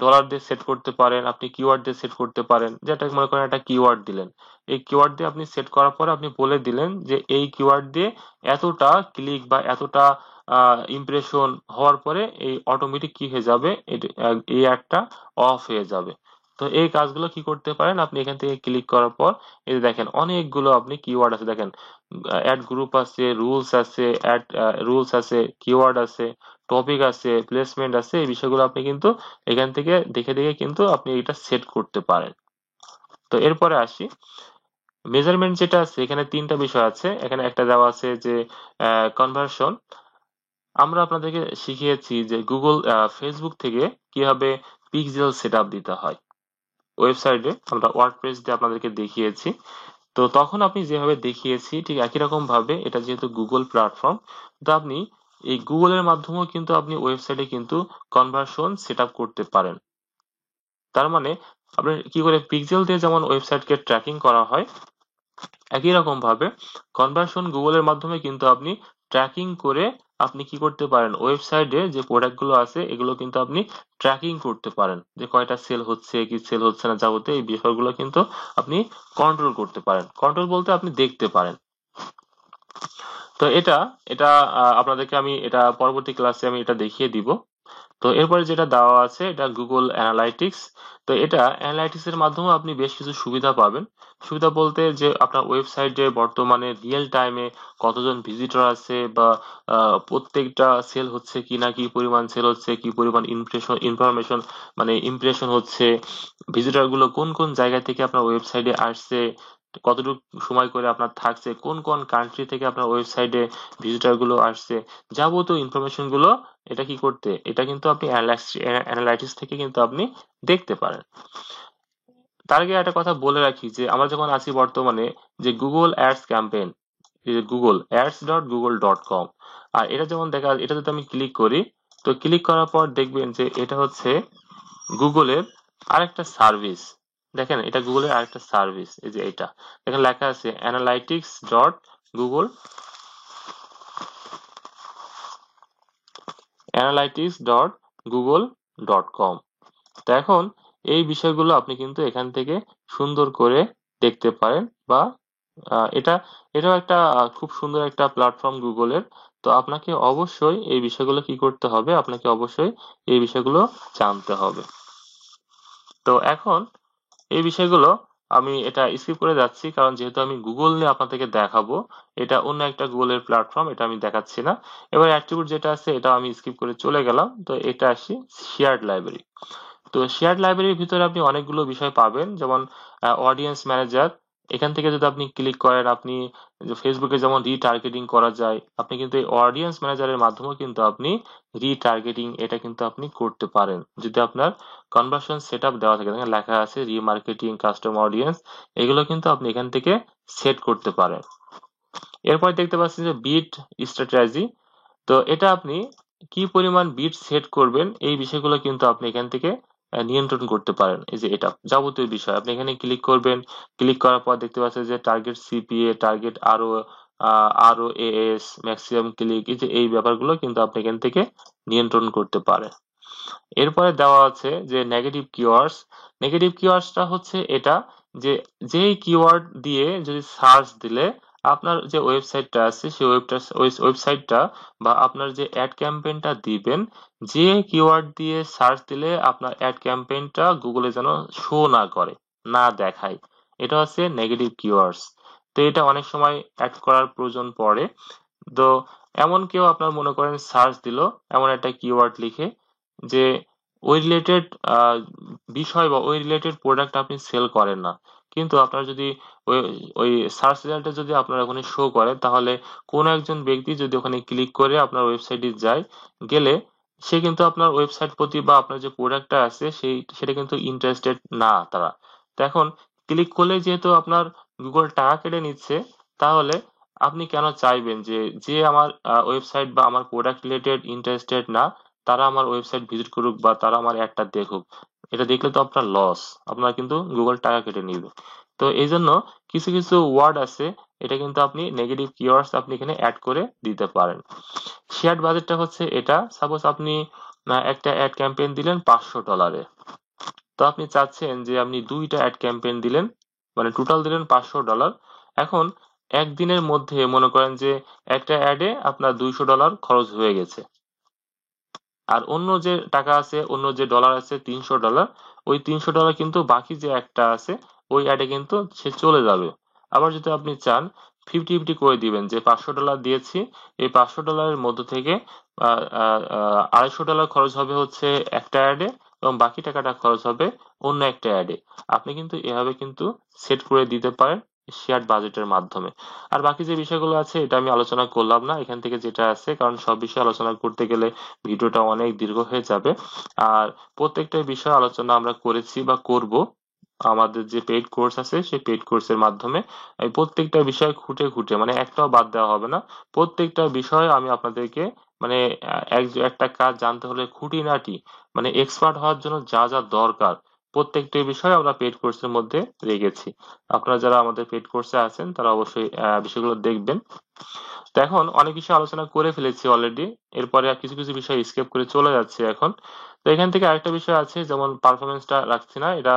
ডলার দিয়ে সেট করতে পারেন, আপনি কিওয়ার্ড দিয়ে সেট করতে পারেন, যেটা মনে করেন একটা কিওয়ার্ড দিলেন, এই কিওয়ার্ড দিয়ে আপনি সেট করার পর আপনি বলে দিলেন যে এই কিওয়ার্ড দিয়ে এতটা ক্লিক বা এতটা ইমপ্রেশন হওয়ার পরে এই অটোমেটিক কি হয়ে যাবে, এই অ্যাডটা অফ হয়ে যাবে। তো এই কাজগুলো কি করতে পারেন, আপনি এখান থেকে ক্লিক করার পর এই যে দেখেন অনেকগুলো আপনি কিওয়ার্ড আছে, দেখেন অ্যাড গ্রুপ আছে, রুলস আছে, অ্যাড রুলস আছে, কিওয়ার্ড আছে, টপিক আছে, প্লেসমেন্ট আছে, এই বিষয়গুলো আপনি কিন্তু এখান থেকে দেখে দেখে কিন্তু আপনি এটা সেট করতে পারেন। তো এরপরে আসি মেজারমেন্ট যেটা আছে, এখানে তিনটা বিষয় আছে। এখানে একটা দেওয়া আছে যে কনভার্সন। আমরা আপনাদেরকে শিখিয়েছি যে গুগল ফেসবুক থেকে কিভাবে পিক্সেল সেটআপ দিতে হয়। ওয়েবসাইটে আমরা ওয়ার্ডপ্রেস দিয়ে আপনাদেরকে দেখিয়েছি। তো তখন আপনি যেভাবে দেখিয়েছি ঠিক একই রকম ভাবে, এটা যেহেতু গুগল প্ল্যাটফর্ম, তো আপনি এই গুগলের মাধ্যমেও কিন্তু আপনি ওয়েবসাইটে কিন্তু কনভার্সন সেটআপ করতে পারেন। তার মানে আপনি কি করে পিক্সেল দিয়ে যেমন ওয়েবসাইটকে ট্র্যাকিং করা হয়, একই রকম ভাবে কনভার্সন গুগলের মাধ্যমে কিন্তু আপনি ট্র্যাকিং করে আপনি কি করতে পারেন, ওয়েবসাইটে যে প্রোডাক্ট গুলো আছে এগুলো কিন্তু আপনি ট্র্যাকিং করতে পারেন, যে কয়টা সেল হচ্ছে কি সেল হচ্ছে না যাবতীয় এই বিষয়গুলো কিন্তু আপনি কন্ট্রোল করতে পারেন। কন্ট্রোল বলতে আপনি দেখতে পারেন। তো এটা এটা আপনাদেরকে আমি এটা পরবর্তী ক্লাসে আমি এটা দেখিয়ে দিব। তো এরপরে যেটা দেওয়া আছে এটা গুগল অ্যানালাইটিক্স। তো এটা অ্যানালাইটিক্স এর মাধ্যমে আপনি বেশ কিছু সুবিধা পাবেন। সুবিধা বলতে যে আপনার ওয়েবসাইটে বর্তমানে রিয়েল টাইমে কতজন ভিজিটর আছে, বা প্রত্যেকটা সেল হচ্ছে কিনা, কি পরিমাণ সেল হচ্ছে, কি পরিমাণ ইনফরমেশন মানে ইমপ্রেশন হচ্ছে, ভিজিটর গুলো কোন কোন জায়গা থেকে আপনার ওয়েবসাইটে আসছে, কতটুকু সময় করে আপনার থাকছে, কোন কোন কান্ট্রি থেকে আপনার ওয়েবসাইটে ভিজিটর গুলো আসছে, যাবতীয় ইনফরমেশন গুলো এটা কি করতে, এটা কিন্তু আপনি অ্যানালাইটিক্স থেকে কিন্তু আপনি দেখতে পারেন। তার আগে একটা কথা বলে রাখি যে আমরা যখন আছি বর্তমানে যে Google ads campaign, Google ads.google.com, আর এটা যেমন দেখা, এটা যদি আমি ক্লিক করি, তো ক্লিক করার পর দেখবেন যে এটা হচ্ছে গুগলের আরেকটা সার্ভিস। দেখেন এটা গুগলের আরেকটা সার্ভিস, এই যে এটা এখানে লেখা আছে analytics.google.com। তো এখন এই বিষয়গুলো আপনি কিন্তু এখান থেকে সুন্দর করে দেখতে পারেন বা এটা এটাও একটা খুব সুন্দর একটা প্ল্যাটফর্ম গুগলের। তো আপনাকে অবশ্যই এই বিষয়গুলো কি করতে হবে, আপনাকে অবশ্যই এই বিষয়গুলো জানতে হবে। তো এখন এই বিষয়গুলো আমি এটা স্কিপ করে যাচ্ছি, কারণ যেহেতু আমি গুগল নিয়ে আপনাদেরকে দেখাবো, এটা অন্য একটা গুগলের প্ল্যাটফর্ম, এটা আমি দেখাচ্ছি না। এবার অ্যাট্রিবিউট যেটা আছে এটা আমি স্কিপ করে চলে গেলাম। তো এটা আসি শেয়ার্ড লাইব্রেরি। তো শেয়ার্ড লাইব্রেরির ভিতরে আপনি অনেকগুলো বিষয় পাবেন, যেমন অডিয়েন্স ম্যানেজার। এখান থেকে যদি আপনি ক্লিক করেন, আপনি ফেসবুকে যেমন রিটার্গেটিং করা যায়, আপনি কিন্তু এই অডিয়েন্স ম্যানেজারের মাধ্যমেও কিন্তু আপনি রিটার্গেটিং এটা কিন্তু আপনি করতে পারেন, যদি আপনার কনভার্সন সেটআপ দেওয়া থাকে, এখানে লেখা আছে রিমার্কেটিং, কাস্টম অডিয়েন্স, এগুলো কিন্তু আপনি এখান থেকে সেট করতে পারেন। এরপর দেখতে পাচ্ছেন যে বিট স্ট্র্যাটেজি। তো এটা আপনি কি পরিমাণ বিট সেট করবেন এই বিষয়গুলো কিন্তু আপনি এখান থেকে নিয়ন্ত্রণ করতে পারেন। এই যে এটা যাবতীয় বিষয় আপনি এখানে ক্লিক করবেন। ক্লিক করার পর দেখতে পাচ্ছেন যে টার্গেট সিপিএ, টার্গেট আরও এএস, ম্যাক্সিমাম ক্লিক, এই যে এই ব্যাপারগুলো কিন্তু আপনি এখান থেকে নিয়ন্ত্রণ করতে পারেন। এরপরে দেওয়া আছে যে নেগেটিভ কিওয়ার্ডস। নেগেটিভ কিওয়ার্ডসটা হচ্ছে এটা, যে যেই কিওয়ার্ড দিয়ে যদি সার্চ দিলে আপনার যে ওয়েবসাইটটা আছে সেই ওয়েবসাইটটা বা আপনার যে অ্যাড ক্যাম্পেইনটা দিবেন, যে কিওয়ার্ড দিয়ে সার্চ দিলে আপনার অ্যাড ক্যাম্পেইনটা গুগলে যেন শো না করে, না দেখায়, এটা হচ্ছে নেগেটিভ কিওয়ার্ডস। তো এটা অনেক সময় অ্যাড করার প্রয়োজন পড়ে। তো এমন কেউ আপনার মনে করেন সার্চ দিল এমন একটা কিওয়ার্ড লিখে, যে ওই রিলেটেড বিষয় বা ওই রিলেটেড প্রোডাক্ট আপনি সেল করেন না, কিন্তু আপনার যদি ওই ওই সার্চ রেজাল্টে যদি আপনার ওখানে শো করে, তাহলে কোনো একজন ব্যক্তি যদি ওখানে ক্লিক করে আপনার ওয়েবসাইটে যায়, গেলে সে কিন্তু আপনার ওয়েবসাইট প্রতি বা আপনার যে প্রোডাক্টটা আছে সেটা কিন্তু ইন্টারেস্টেড না তারা। তো এখন ক্লিক করলে যেহেতু আপনার গুগল টাকা কেটে নিচ্ছে, তাহলে আপনি কেন চাইবেন যে যে আমার ওয়েবসাইট বা আমার প্রোডাক্ট রিলেটেড ইন্টারেস্টেড না, তারা আমার ওয়েবসাইট ভিজিট করুক বা তারা আমার অ্যাডটা দেখুক? এটা দেখলে তো আপনার লস, আপনার কিন্তু গুগল টাকা কেটে নিবে। তো এই জন্য কিছু কিছু ওয়ার্ড আছে, এটা কিন্তু আপনি নেগেটিভ কিওয়ার্ডস আপনি এখানে অ্যাড করে দিতে পারেন। শেয়ার বাজেটটা হচ্ছে এটা, সাপোজ আপনি একটা অ্যাড ক্যাম্পেইন দিলেন $500। তো আপনি চাচ্ছেন যে আপনি দুইটা অ্যাড ক্যাম্পেইন দিলেন, মানে টোটাল দিলেন $500। এখন একদিনের মধ্যে মনে করেন যে একটা অ্যাডে আপনার $200 খরচ হয়ে গেছে, আর অন্য যে টাকা আছে, অন্য যে ডলার আছে $300, ওই $300 কিন্তু বাকি যে একটা আছে ওই অ্যাডে কিন্তু সে চলে যাবে। আবার যদি আপনি চান 50-50 করে দিবেন, যে $500 দিয়েছি, এই $500 মধ্য থেকে $250 খরচ হবে হচ্ছে একটা অ্যাডে, এবং বাকি টাকাটা খরচ হবে অন্য একটা অ্যাডে। আপনি কিন্তু এভাবে কিন্তু সেট করে দিতে পারেন শেয়ার বাজেটের মাধ্যমে। আর বাকি যে বিষয়গুলো আছে এটা আমি আলোচনা করলাম না এখান থেকে যেটা আছে, কারণ সব বিষয়ে আলোচনা করতে গেলে ভিডিওটা অনেক দীর্ঘ হয়ে যাবে। আর প্রত্যেকটা বিষয় আলোচনা আমরা করেছি বা করব আমাদের যে পেইড কোর্স আছে সেই পেইড কোর্সের মাধ্যমে। আমি প্রত্যেকটা বিষয় খুঁটে খুঁটে, মানে একটাও বাদ দেওয়া হবে না, প্রত্যেকটা বিষয় আমি আপনাদেরকে, মানে একটা কাজ জানতে হলে খুঁটিনাটি, মানে এক্সপার্ট হওয়ার জন্য যা যা দরকার প্রত্যেকটা বিষয় আমরা পেইড কোর্সের মধ্যে রেখেছি। আপনারা যারা আমাদের পেইড কোর্সে আছেন তারা অবশ্যই বিষয়গুলো দেখবেন। তো এখন অনেক বিষয় আলোচনা করে ফেলেছি অলরেডি, এরপরে আর কিছু কিছু বিষয় স্কিপ করে চলে যাচ্ছে এখন। তো এখান থেকে আরেকটা বিষয় আছে, যেমন পারফরমেন্সটা রাখছি না, এটা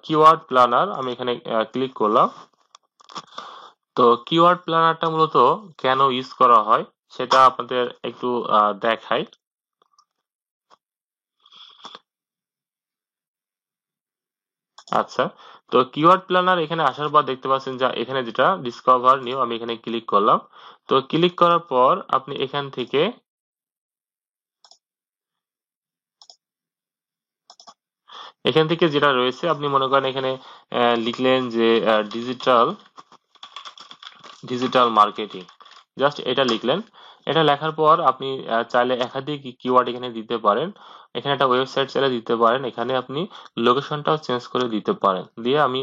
কিওয়ার্ড প্ল্যানার, আমি এখানে ক্লিক করলাম। তো কিওয়ার্ড প্ল্যানারটা মূলত কেন ইউজ করা হয় সেটা আপনাদের একটু দেখাই। আচ্ছা, তো কিওয়ার্ড প্ল্যানার এখানে আসার পর দেখতে পাচ্ছেন যে এখানে যেটা ডিসকভার নিউ, আমি এখানে ক্লিক করলাম। তো ক্লিক করার পর আপনি এখান থেকে যেটা রয়েছে আপনি মনে করেন এখানে লিখলেন যে ডিজিটাল ডিজিটাল মার্কেটিং, জাস্ট এটা লিখলেন। এটা লেখার পর আপনি চাইলে একাধিক কিওয়ার্ড এখানে দিতে পারেন। এখানে একটা ওয়েবসাইট চাইলে দিতে পারেন, এখানে আপনি লোকেশনটাও চেঞ্জ করে দিতে পারেন। দিয়ে আমি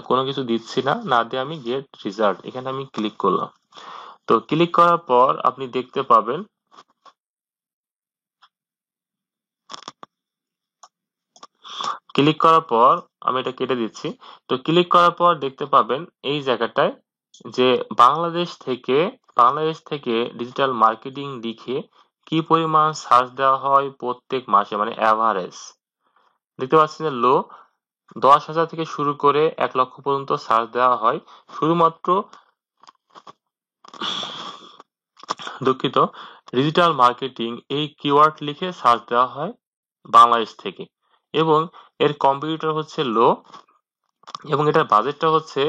কোনো কিছু দিচ্ছি না, না দিয়ে আমি গেট রেজাল্ট এখানে আমি ক্লিক করলাম। তো ক্লিক করার পর আপনি দেখতে পাবেন, ক্লিক করার পর আমি এটা কেটে দিচ্ছি। তো ক্লিক করার পর দেখতে পাবেন এই জায়গাটায় যে বাংলাদেশ থেকে ডিজিটাল মার্কেটিং লিখে কি পরিমাণ সার্চ দেওয়া হয় প্রত্যেক মাসে, মানে অ্যাভারেজ দেখতে পাচ্ছেন যে লো 10,000 থেকে শুরু করে 1 লক্ষ পর্যন্ত সার্চ দেওয়া হয় শুধুমাত্র, দুঃখিত, ডিজিটাল মার্কেটিং এই কিওয়ার্ড লিখে সার্চ দেওয়া হয় বাংলাদেশ থেকে। এবং এর কম্পিটিটর হচ্ছে লো, এবং এটার বাজেটটা হচ্ছে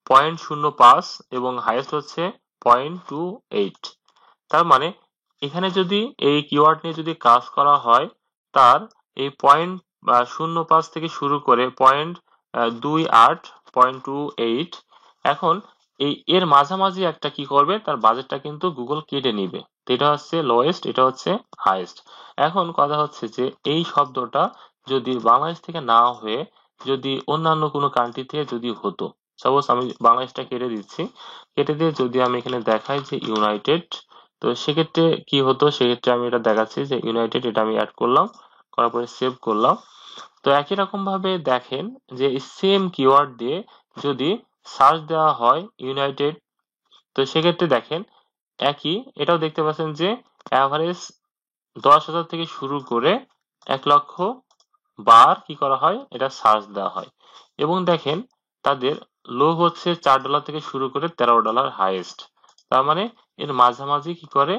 0.05 এবং হাইয়েস্ট হচ্ছে 0.28। তার মানে এখানে যদি এই কিওয়ার্ড নিয়ে যদি কাজ করা হয়, তার এই 0.05 থেকে শুরু করে 0.28, 0.28, এখন এর মাঝামাঝি একটা কি করবে, তার বাজেটটা কিন্তু গুগল কেটে নিবে। তো এটা হচ্ছে লোয়েস্ট, এটা হচ্ছে হাইয়েস্ট। এখন কথা হচ্ছে যে এই শব্দটা যদি বাংলাদেশ থেকে না হয়ে যদি অন্যান্য কোনো কান্ট্রি থেকে যদি হতো, সাপোজ আমি বাংলাদেশটা কেটে দিচ্ছি, কেটে দিয়ে যদি আমি এখানে দেখাই যে ইউনাইটেড, তো সেক্ষেত্রে কি হতো, সেক্ষেত্রে আমি এটা দেখাচ্ছি যে ইউনাইটেড, এটা আমি অ্যাড করলাম, করার পরে সেভ করলাম। তো একই রকম ভাবে দেখেন যে সেম কিওয়ার্ড দিয়ে যদি সার্চ দেওয়া হয় ইউনাইটেড, তো সেক্ষেত্রে দেখেন একই, এটাও দেখতে পাচ্ছেন যে অ্যাভারেজ 10,000 থেকে শুরু করে 1 লক্ষ বার কি করা হয়, এটা সার্চ দেওয়া হয়। এবং দেখেন তাদের লো হচ্ছে $4 থেকে শুরু করে $13 হাইয়েস্ট। তার মানে এর মাঝামাঝি কি করে,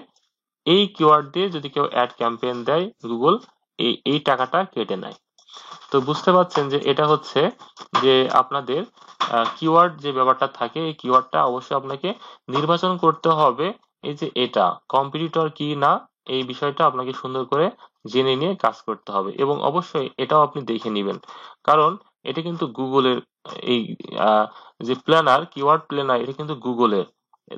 এই কিওয়ার্ড দিয়ে যদি কেউ অ্যাড ক্যাম্পেইন দেয় গুগল এই টাকাটা কেটে নেয়। তো বুঝতে পারছেন যে এটা হচ্ছে যে আপনাদের কিওয়ার্ড যে ব্যাপারটা থাকে, এই কিওয়ার্ডটা অবশ্যই আপনাকে নির্বাচন করতে হবে। এই যে এটা কম্পিটিটর কি না, এই বিষয়টা আপনাকে সুন্দর করে জেনে নিয়ে কাজ করতে হবে, এবং অবশ্যই এটাও আপনি দেখে নেবেন, কারণ এটা কিন্তু গুগলের এই আহ, যে প্ল্যানার, কিওয়ার্ড প্ল্যানার, এটা কিন্তু গুগলের।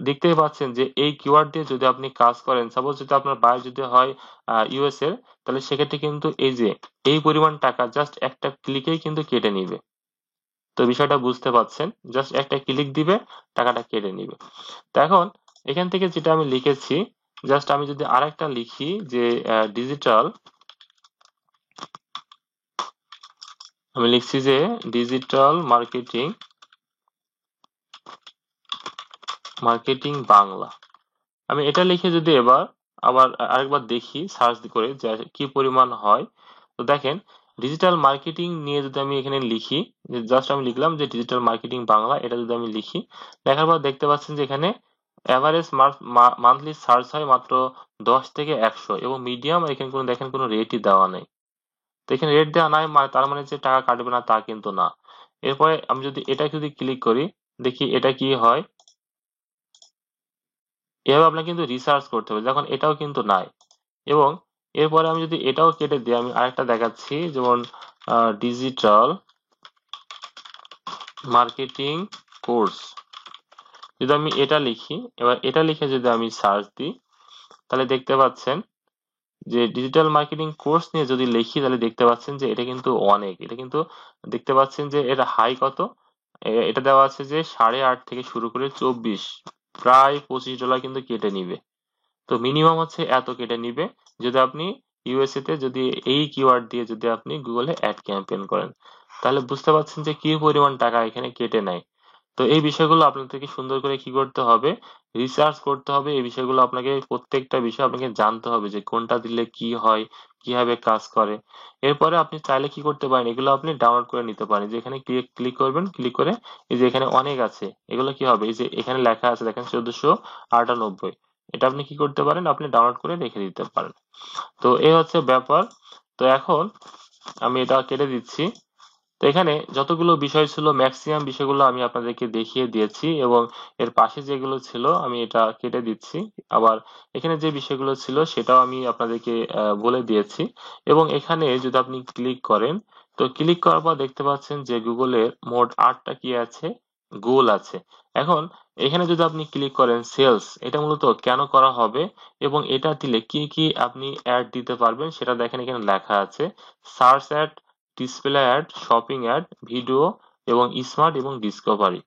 দেখতেই পাচ্ছেন যে এই কিওয়ার্ড দিয়ে যদি আপনি কাজ করেন, সাপোজ যদি আপনার বাই যদি হয় ইউএস এর, তাহলে সেক্ষেত্রে কিন্তু এই যে এই পরিমাণ টাকা জাস্ট একটা ক্লিকেই কিন্তু কেটে নিবে। তো বিষয়টা বুঝতে পারছেন, জাস্ট একটা ক্লিক দিবে, টাকাটা কেটে নিবে। তো এখন এখান থেকে যেটা আমি লিখেছি, জাস্ট আমি যদি আরেকটা লিখি যে ডিজিটাল, আমি লিখছি যে ডিজিটাল মার্কেটিং, মার্কেটিং বাংলা, আমি এটা লিখে যদি এবার আবার আরেকবার দেখি সার্চ করে যে কি পরিমাণ হয়, তো দেখেন ডিজিটাল মার্কেটিং নিয়ে যদি আমি এখানে লিখি, জাস্ট আমি লিখলাম যে ডিজিটাল মার্কেটিং বাংলা, এটা যদি আমি লিখি, দেখার পর দেখতে পাচ্ছেন যে এখানে এভারেজ মান্থলি সার্চ হয় মাত্র 10 থেকে 100, এবং মিডিয়াম, এখানে কোনো দেখেন কোনো রেটই দেওয়া নেই। তো এখানে রেট দেওয়া নাই মানে তার মানে যে টাকা কাটবে না তা কিন্তু না। এরপরে আমি যদি এটা যদি ক্লিক করি, দেখি এটা কি হয়। এভাবে আপনাকে কিন্তু রিসার্চ করতে হবে, যখন এটাও কিন্তু নাই। এবং এরপরে আমি যদি এটাও কেটে দিই, আমি আরেকটা দেখাচ্ছি, যেমন ডিজিটাল মার্কেটিং কোর্স, যদি আমি এটা লিখি, এবার এটা লিখে যদি আমি সার্চ দিই, তাহলে দেখতে পাচ্ছেন যে ডিজিটাল মার্কেটিং কোর্স নিয়ে যদি লিখি, তাহলে দেখতে পাচ্ছেন যে এটা কিন্তু অনেক, এটা কিন্তু দেখতে পাচ্ছেন যে এটা হাই কত, এটা দেওয়া আছে যে 8.5 থেকে শুরু করে 24, প্রায় $25 কিন্তু কেটে নিবে। তো মিনিমাম হচ্ছে এত কেটে নিবে যদি আপনি ইউএসএ তে যদি এই কিওয়ার্ড দিয়ে যদি আপনি গুগলে অ্যাড ক্যাম্পেইন করেন, তাহলে বুঝতে পারছেন যে কি পরিমাণ টাকা এখানে কেটে নেয়। তো এই বিষয়গুলো আপনাদেরকে সুন্দর করে কি করতে হবে, রিসার্চ করতে হবে। এই বিষয়গুলো আপনাকে প্রত্যেকটা বিষয় আপনাকে জানতে হবে যে কোনটা দিলে কি হয়, কিভাবে কাজ করে। এরপরে আপনি চাইলে কি করতে পারেন, এগুলো আপনি ডাউনলোড করে নিতে পারেন, যে এখানে ক্লিক ক্লিক করবেন, ক্লিক করে এই যে এখানে অনেক আছে, এগুলো কি হবে, এই যে এখানে লেখা আছে দেখেন 1498, এটা আপনি কি করতে পারেন, আপনি ডাউনলোড করে রেখে দিতে পারেন। তো এই হচ্ছে ব্যাপার। তো এখন আমি এটা কেটে দিচ্ছি। তো এখানে যতগুলো বিষয় ছিল ম্যাক্সিমাম বিষয়গুলো আমি আপনাদেরকে দেখিয়ে দিয়েছি, এবং এর পাশে যেগুলো ছিল আমি এটা কেটে দিচ্ছি। আবার এখানে যে বিষয়গুলো ছিল সেটাও আমি আপনাদেরকে বলে দিয়েছি। এবং এখানে যদি আপনি ক্লিক করেন, তো ক্লিক করার পর দেখতে পাচ্ছেন যে গুগলের মোট 8টা কি আছে, গোল আছে। এখন এখানে যদি আপনি ক্লিক করেন সেলস, এটা মূলত কেন করা হবে এবং এটা দিলে কি কি আপনি অ্যাড দিতে পারবেন সেটা দেখেন এখানে লেখা আছে। Search ad, display ad, shopping ad, video এবং স্মার্ট এবং ডিসকভারি।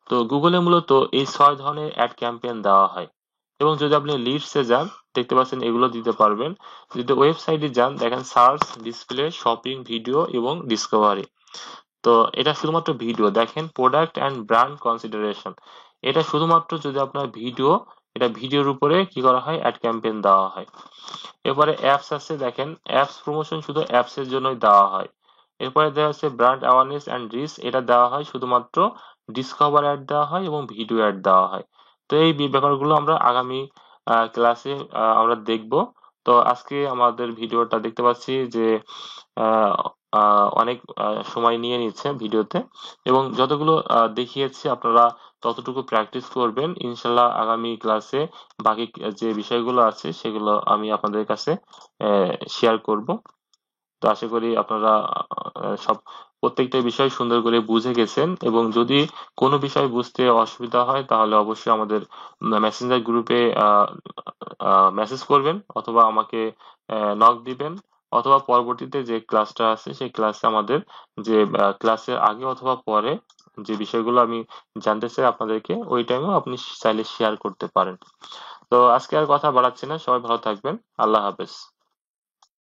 তো গুগলে মূলত এই 6 ধরনের অ্যাড ক্যাম্পেইন দেওয়া হয়। এবং যদি আপনি লিডসে যান, দেখতে পাচ্ছেন এগুলো দিতে পারবেন। যদি ওয়েবসাইটে যান, দেখেন সার্চ, ডিসপ্লে, শপিং, ভিডিও এবং ডিসকভারি। তো এটা শুধুমাত্র ভিডিও, দেখেন প্রোডাক্ট অ্যান্ড ব্র্যান্ড কনসিডারেশন, এটা শুধুমাত্র যদি আপনার ভিডিও, এটা ভিডিওর উপরে কি করা হয়, অ্যাড ক্যাম্পেইন দেওয়া হয়। এবারে অ্যাপস আছে, দেখেন অ্যাপস প্রমোশন শুধু অ্যাপস এর জন্যই দেওয়া হয়। এরপরে দেওয়া আছে ব্র্যান্ড অ্যাওয়ারনেস অ্যান্ড রিচ, এটা দেওয়া হয় শুধুমাত্র ডিসকভার অ্যাড দেওয়া হয় এবং ভিডিও অ্যাড দেওয়া হয়। তো এই ব্যাপারগুলো আমরা আগামী ক্লাসে আমরা দেখব। তো আজকে আমাদের ভিডিওটা দেখতে পাচ্ছি যে আহ, অনেক সময় নিয়ে নিচ্ছে ভিডিওতে, এবং যতগুলো দেখিয়েছি আপনারা ততটুকু প্র্যাকটিস করবেন। ইনশাল্লাহ আগামী ক্লাসে বাকি যে বিষয়গুলো আছে সেগুলো আমি আপনাদের কাছে শেয়ার করব। তো আশা করি আপনারা সব প্রত্যেকটা বিষয় সুন্দর করে বুঝে গেছেন, এবং যদি কোনো বিষয় বুঝতে অসুবিধা হয় তাহলে অবশ্যই আমাদের মেসেঞ্জার গ্রুপে মেসেজ করবেন, অথবা আমাকে নক দিবেন, অথবা পরবর্তীতে যে ক্লাসটা আছে সেই ক্লাসে আমাদের যে ক্লাসের আগে অথবা পরে যে বিষয়গুলো আমি জানতে চাই আপনাদেরকে, ওই টাইমেও আপনি চাইলে শেয়ার করতে পারেন। তো আজকে আর কথা বাড়াচ্ছি না, সবাই ভালো থাকবেন। আল্লাহ হাফেজ।